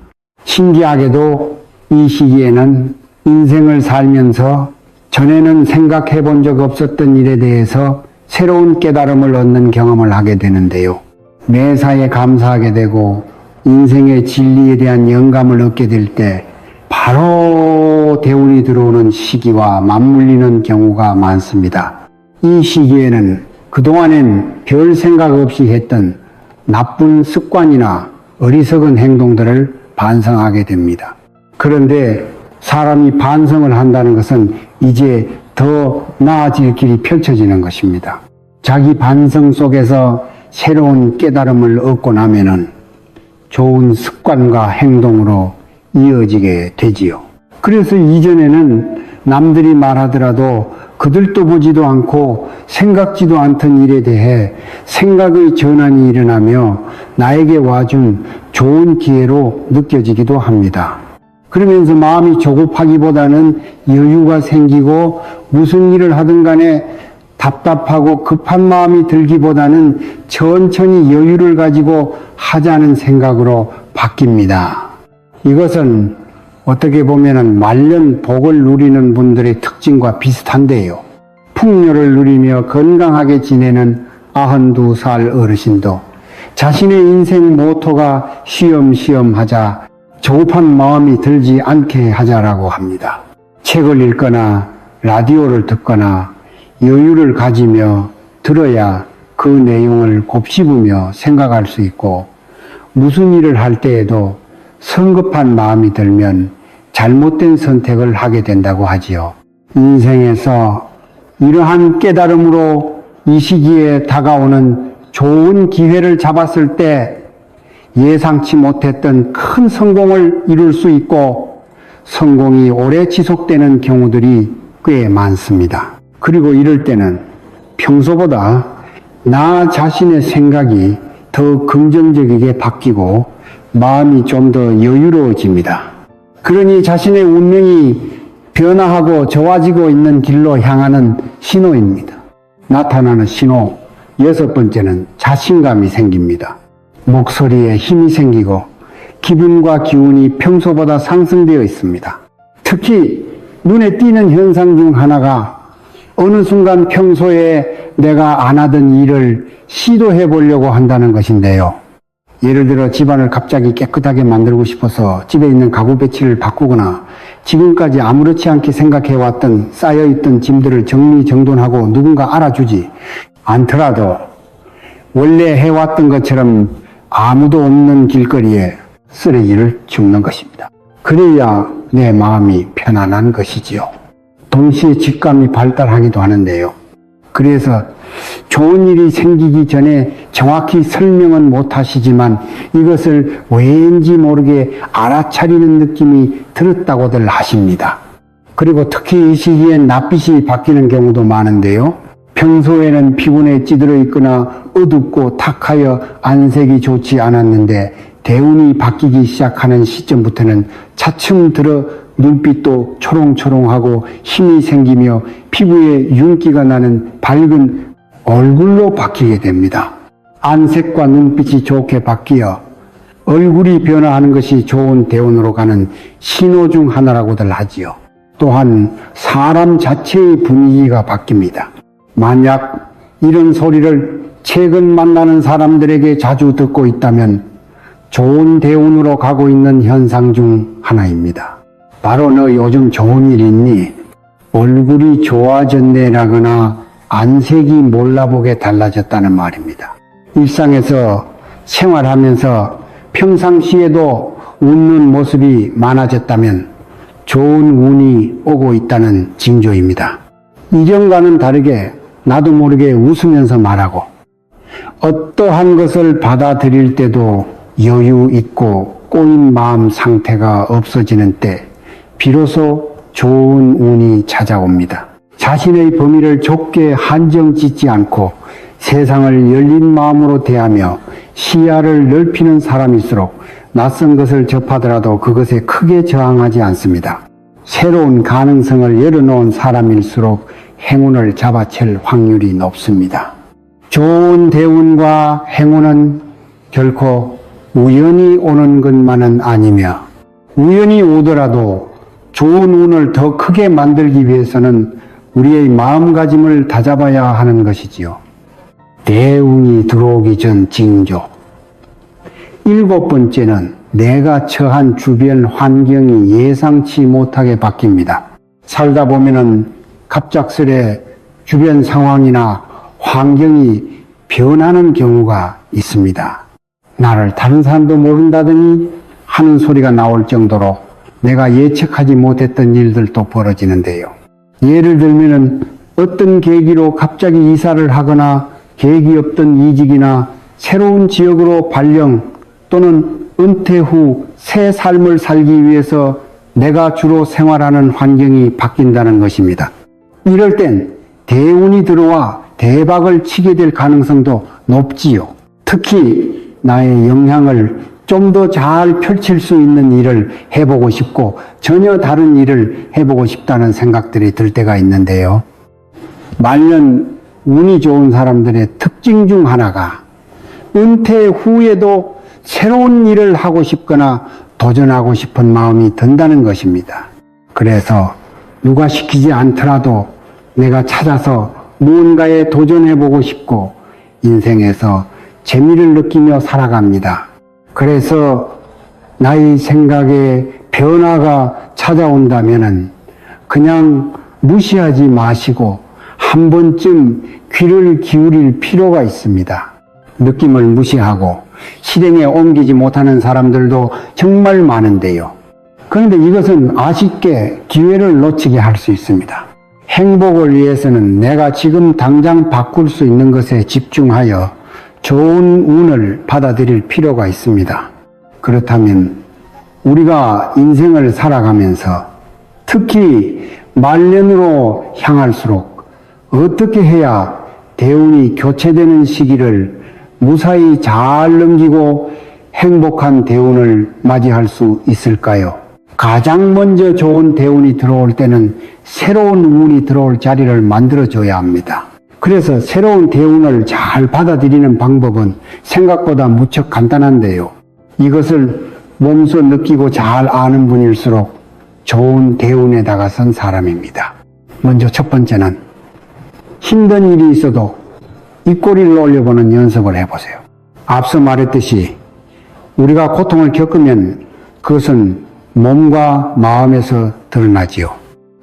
신기하게도 이 시기에는 인생을 살면서 전에는 생각해 본 적 없었던 일에 대해서 새로운 깨달음을 얻는 경험을 하게 되는데요. 매사에 감사하게 되고 인생의 진리에 대한 영감을 얻게 될 때 바로 대운이 들어오는 시기와 맞물리는 경우가 많습니다. 이 시기에는 그동안엔 별 생각 없이 했던 나쁜 습관이나 어리석은 행동들을 반성하게 됩니다. 그런데 사람이 반성을 한다는 것은 이제 더 나아질 길이 펼쳐지는 것입니다. 자기 반성 속에서 새로운 깨달음을 얻고 나면은 좋은 습관과 행동으로 이어지게 되지요. 그래서 이전에는 남들이 말하더라도 그들도 보지도 않고 생각지도 않던 일에 대해 생각의 전환이 일어나며 나에게 와준 좋은 기회로 느껴지기도 합니다. 그러면서 마음이 조급하기보다는 여유가 생기고 무슨 일을 하든 간에 답답하고 급한 마음이 들기보다는 천천히 여유를 가지고 하자는 생각으로 바뀝니다. 이것은 어떻게 보면 말년 복을 누리는 분들의 특징과 비슷한데요. 풍요를 누리며 건강하게 지내는 92살 어르신도 자신의 인생 모토가 쉬엄쉬엄 하자, 조급한 마음이 들지 않게 하자라고 합니다. 책을 읽거나 라디오를 듣거나 여유를 가지며 들어야 그 내용을 곱씹으며 생각할 수 있고, 무슨 일을 할 때에도 성급한 마음이 들면 잘못된 선택을 하게 된다고 하지요. 인생에서 이러한 깨달음으로 이 시기에 다가오는 좋은 기회를 잡았을 때 예상치 못했던 큰 성공을 이룰 수 있고 성공이 오래 지속되는 경우들이 꽤 많습니다. 그리고 이럴 때는 평소보다 나 자신의 생각이 더 긍정적이게 바뀌고 마음이 좀 더 여유로워집니다. 그러니 자신의 운명이 변화하고 좋아지고 있는 길로 향하는 신호입니다. 나타나는 신호 6번째는 자신감이 생깁니다. 목소리에 힘이 생기고 기분과 기운이 평소보다 상승되어 있습니다. 특히 눈에 띄는 현상 중 하나가 어느 순간 평소에 내가 안 하던 일을 시도해 보려고 한다는 것인데요. 예를 들어 집안을 갑자기 깨끗하게 만들고 싶어서 집에 있는 가구 배치를 바꾸거나 지금까지 아무렇지 않게 생각해왔던 쌓여있던 짐들을 정리정돈하고 누군가 알아주지 않더라도 원래 해왔던 것처럼 아무도 없는 길거리에 쓰레기를 줍는 것입니다. 그래야 내 마음이 편안한 것이지요. 동시에 직감이 발달하기도 하는데요. 그래서 좋은 일이 생기기 전에 정확히 설명은 못 하시지만 이것을 왠지 모르게 알아차리는 느낌이 들었다고들 하십니다. 그리고 특히 이 시기엔 낯빛이 바뀌는 경우도 많은데요. 평소에는 피곤에 찌들어 있거나 어둡고 탁하여 안색이 좋지 않았는데 대운이 바뀌기 시작하는 시점부터는 차츰 들어 눈빛도 초롱초롱하고 힘이 생기며 피부에 윤기가 나는 밝은 얼굴로 바뀌게 됩니다. 안색과 눈빛이 좋게 바뀌어 얼굴이 변화하는 것이 좋은 대운으로 가는 신호 중 하나라고들 하지요. 또한 사람 자체의 분위기가 바뀝니다. 만약 이런 소리를 최근 만나는 사람들에게 자주 듣고 있다면 좋은 대운으로 가고 있는 현상 중 하나입니다. 바로 너 요즘 좋은 일 있니? 얼굴이 좋아졌네라거나 안색이 몰라보게 달라졌다는 말입니다. 일상에서 생활하면서 평상시에도 웃는 모습이 많아졌다면 좋은 운이 오고 있다는 징조입니다. 이전과는 다르게 나도 모르게 웃으면서 말하고 어떠한 것을 받아들일 때도 여유 있고 꼬인 마음 상태가 없어지는 때 비로소 좋은 운이 찾아옵니다. 자신의 범위를 좁게 한정 짓지 않고 세상을 열린 마음으로 대하며 시야를 넓히는 사람일수록 낯선 것을 접하더라도 그것에 크게 저항하지 않습니다. 새로운 가능성을 열어놓은 사람일수록 행운을 잡아챌 확률이 높습니다. 좋은 대운과 행운은 결코 우연히 오는 것만은 아니며 우연히 오더라도 좋은 운을 더 크게 만들기 위해서는 우리의 마음가짐을 다잡아야 하는 것이지요. 대운이 들어오기 전 징조. 7번째는 내가 처한 주변 환경이 예상치 못하게 바뀝니다. 살다 보면은 갑작스레 주변 상황이나 환경이 변하는 경우가 있습니다. 나를 다른 사람도 모른다더니 하는 소리가 나올 정도로 내가 예측하지 못했던 일들도 벌어지는데요. 예를 들면은 어떤 계기로 갑자기 이사를 하거나 계획이 없던 이직이나 새로운 지역으로 발령 또는 은퇴 후 새 삶을 살기 위해서 내가 주로 생활하는 환경이 바뀐다는 것입니다. 이럴 땐 대운이 들어와 대박을 치게 될 가능성도 높지요. 특히 나의 역량을 좀 더 잘 펼칠 수 있는 일을 해보고 싶고 전혀 다른 일을 해보고 싶다는 생각들이 들 때가 있는데요. 말년 운이 좋은 사람들의 특징 중 하나가 은퇴 후에도 새로운 일을 하고 싶거나 도전하고 싶은 마음이 든다는 것입니다. 그래서 누가 시키지 않더라도 내가 찾아서 무언가에 도전해보고 싶고 인생에서 재미를 느끼며 살아갑니다. 그래서 나의 생각에 변화가 찾아온다면은 그냥 무시하지 마시고 한 번쯤 귀를 기울일 필요가 있습니다. 느낌을 무시하고 실행에 옮기지 못하는 사람들도 정말 많은데요. 그런데 이것은 아쉽게 기회를 놓치게 할 수 있습니다. 행복을 위해서는 내가 지금 당장 바꿀 수 있는 것에 집중하여 좋은 운을 받아들일 필요가 있습니다. 그렇다면 우리가 인생을 살아가면서 특히 말년으로 향할수록 어떻게 해야 대운이 교체되는 시기를 무사히 잘 넘기고 행복한 대운을 맞이할 수 있을까요? 가장 먼저 좋은 대운이 들어올 때는 새로운 운이 들어올 자리를 만들어줘야 합니다. 그래서 새로운 대운을 잘 받아들이는 방법은 생각보다 무척 간단한데요. 이것을 몸소 느끼고 잘 아는 분일수록 좋은 대운에 다가선 사람입니다. 먼저 첫 번째는 힘든 일이 있어도 입꼬리를 올려보는 연습을 해보세요. 앞서 말했듯이 우리가 고통을 겪으면 그것은 몸과 마음에서 드러나지요.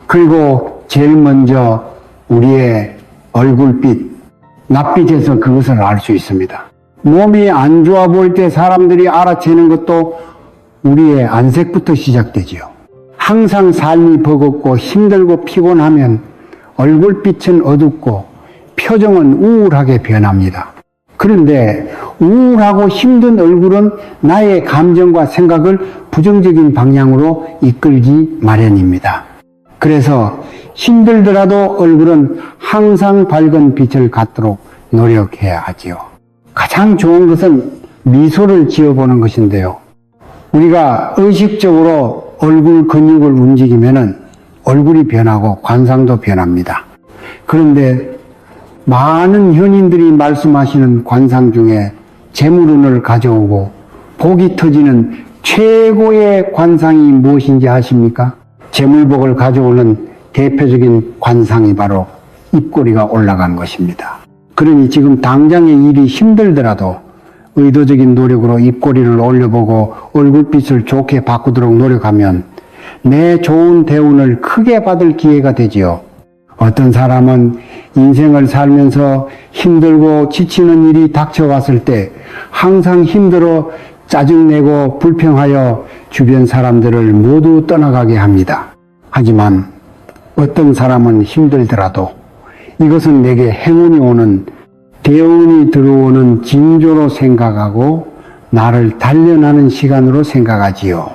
그리고 제일 먼저 우리의 얼굴빛, 낯빛에서 그것을 알 수 있습니다. 몸이 안 좋아 보일 때 사람들이 알아채는 것도 우리의 안색부터 시작되지요. 항상 삶이 버겁고 힘들고 피곤하면 얼굴빛은 어둡고 표정은 우울하게 변합니다. 그런데 우울하고 힘든 얼굴은 나의 감정과 생각을 부정적인 방향으로 이끌기 마련입니다. 그래서 힘들더라도 얼굴은 항상 밝은 빛을 갖도록 노력해야 하지요. 가장 좋은 것은 미소를 지어보는 것인데요. 우리가 의식적으로 얼굴 근육을 움직이면 얼굴이 변하고 관상도 변합니다. 그런데 많은 현인들이 말씀하시는 관상 중에 재물운을 가져오고 복이 터지는 최고의 관상이 무엇인지 아십니까? 재물복을 가져오는 대표적인 관상이 바로 입꼬리가 올라간 것입니다. 그러니 지금 당장의 일이 힘들더라도 의도적인 노력으로 입꼬리를 올려보고 얼굴빛을 좋게 바꾸도록 노력하면 내 좋은 대운을 크게 받을 기회가 되지요. 어떤 사람은 인생을 살면서 힘들고 지치는 일이 닥쳐왔을 때 항상 힘들어 짜증내고 불평하여 주변 사람들을 모두 떠나가게 합니다. 하지만 어떤 사람은 힘들더라도 이것은 내게 행운이 오는 대운이 들어오는 징조로 생각하고 나를 단련하는 시간으로 생각하지요.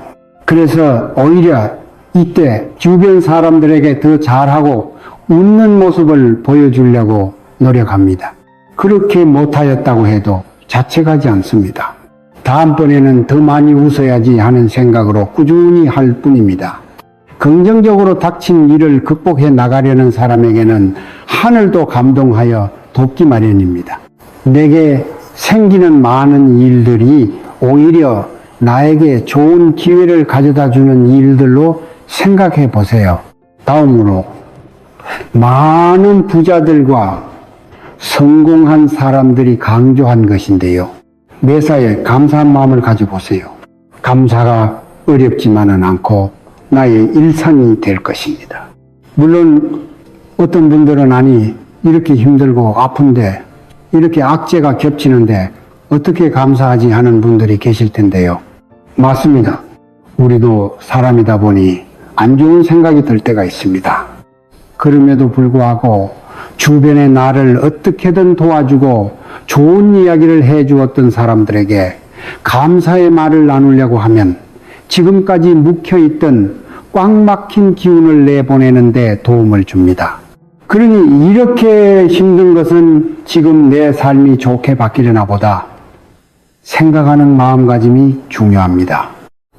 그래서 오히려 이때 주변 사람들에게 더 잘하고 웃는 모습을 보여주려고 노력합니다. 그렇게 못하였다고 해도 자책하지 않습니다. 다음번에는 더 많이 웃어야지 하는 생각으로 꾸준히 할 뿐입니다. 긍정적으로 닥친 일을 극복해 나가려는 사람에게는 하늘도 감동하여 돕기 마련입니다. 내게 생기는 많은 일들이 오히려 나에게 좋은 기회를 가져다 주는 일들로 생각해 보세요. 다음으로 많은 부자들과 성공한 사람들이 강조한 것인데요. 매사에 감사한 마음을 가져보세요. 감사가 어렵지만은 않고 나의 일상이 될 것입니다. 물론 어떤 분들은 아니 이렇게 힘들고 아픈데 이렇게 악재가 겹치는데 어떻게 감사하지 하는 분들이 계실 텐데요. 맞습니다. 우리도 사람이다 보니 안 좋은 생각이 들 때가 있습니다. 그럼에도 불구하고 주변에 나를 어떻게든 도와주고 좋은 이야기를 해주었던 사람들에게 감사의 말을 나누려고 하면 지금까지 묵혀있던 꽉 막힌 기운을 내보내는데 도움을 줍니다. 그러니 이렇게 힘든 것은 지금 내 삶이 좋게 바뀌려나 보다 생각하는 마음가짐이 중요합니다.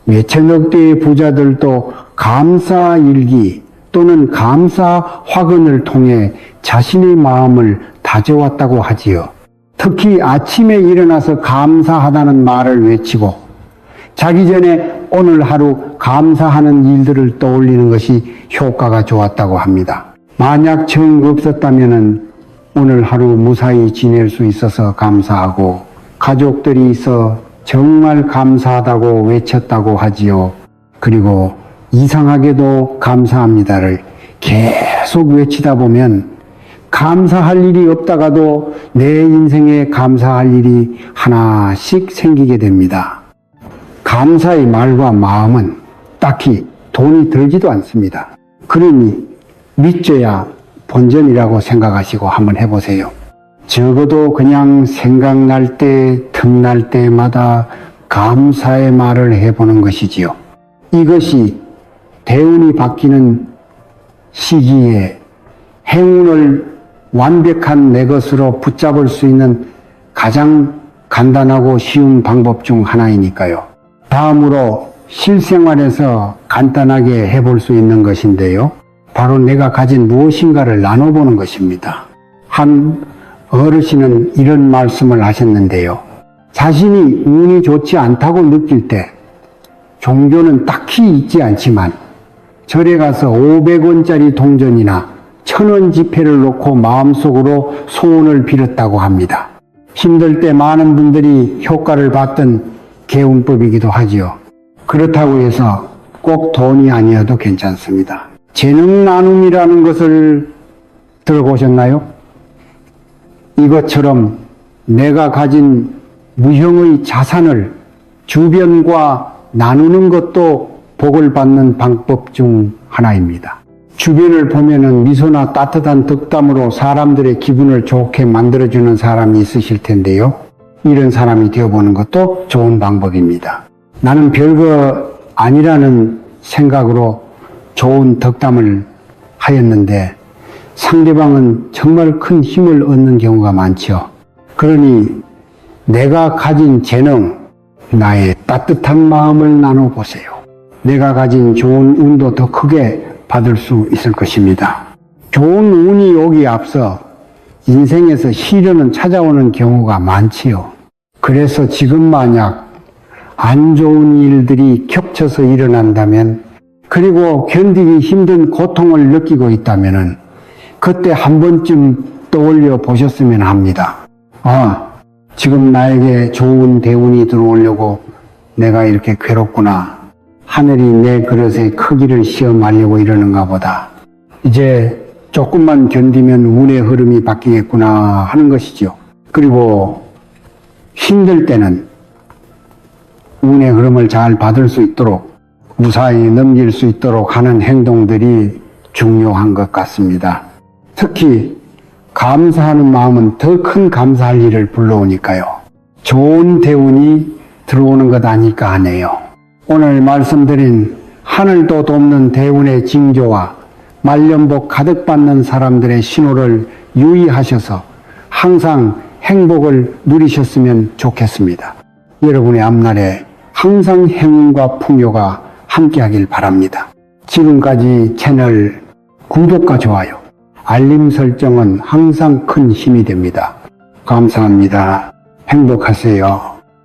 몇천억 대의 부자들도 감사일기 또는 감사 화근을 통해 자신의 마음을 다져왔다고 하지요. 특히 아침에 일어나서 감사하다는 말을 외치고 자기 전에 오늘 하루 감사하는 일들을 떠올리는 것이 효과가 좋았다고 합니다. 만약 정 없었다면 오늘 하루 무사히 지낼 수 있어서 감사하고 가족들이 있어 정말 감사하다고 외쳤다고 하지요. 그리고 이상하게도 감사합니다를 계속 외치다 보면 감사할 일이 없다가도 내 인생에 감사할 일이 하나씩 생기게 됩니다. 감사의 말과 마음은 딱히 돈이 들지도 않습니다. 그러니 믿져야 본전이라고 생각하시고 한번 해보세요. 적어도 그냥 생각날 때, 틈날 때마다 감사의 말을 해보는 것이지요. 이것이 대운이 바뀌는 시기에 행운을 완벽한 내 것으로 붙잡을 수 있는 가장 간단하고 쉬운 방법 중 하나이니까요. 다음으로 실생활에서 간단하게 해볼 수 있는 것인데요. 바로 내가 가진 무엇인가를 나눠보는 것입니다. 한 어르신은 이런 말씀을 하셨는데요. 자신이 운이 좋지 않다고 느낄 때 종교는 딱히 있지 않지만 절에 가서 500원짜리 동전이나 1000원 지폐를 놓고 마음속으로 소원을 빌었다고 합니다. 힘들 때 많은 분들이 효과를 봤던 개운법이기도 하지요. 그렇다고 해서 꼭 돈이 아니어도 괜찮습니다. 재능 나눔이라는 것을 들어보셨나요? 이것처럼 내가 가진 무형의 자산을 주변과 나누는 것도 복을 받는 방법 중 하나입니다. 주변을 보면은 미소나 따뜻한 덕담으로 사람들의 기분을 좋게 만들어주는 사람이 있으실 텐데요. 이런 사람이 되어보는 것도 좋은 방법입니다. 나는 별거 아니라는 생각으로 좋은 덕담을 하였는데 상대방은 정말 큰 힘을 얻는 경우가 많죠. 그러니 내가 가진 재능, 나의 따뜻한 마음을 나눠보세요. 내가 가진 좋은 운도 더 크게 받을 수 있을 것입니다. 좋은 운이 오기에 앞서 인생에서 시련은 찾아오는 경우가 많지요. 그래서 지금 만약 안 좋은 일들이 겹쳐서 일어난다면, 그리고 견디기 힘든 고통을 느끼고 있다면 그때 한 번쯤 떠올려 보셨으면 합니다. 지금 나에게 좋은 대운이 들어오려고 내가 이렇게 괴롭구나. 하늘이 내 그릇의 크기를 시험하려고 이러는가 보다. 이제 조금만 견디면 운의 흐름이 바뀌겠구나 하는 것이죠. 그리고 힘들 때는 운의 흐름을 잘 받을 수 있도록 무사히 넘길 수 있도록 하는 행동들이 중요한 것 같습니다. 특히 감사하는 마음은 더 큰 감사할 일을 불러오니까요. 좋은 대운이 들어오는 것 아닐까 하네요. 오늘 말씀드린 하늘도 돕는 대운의 징조와 말년복 가득 받는 사람들의 신호를 유의하셔서 항상 행복을 누리셨으면 좋겠습니다. 여러분의 앞날에 항상 행운과 풍요가 함께하길 바랍니다. 지금까지 채널 구독과 좋아요, 알림 설정은 항상 큰 힘이 됩니다. 감사합니다. 행복하세요.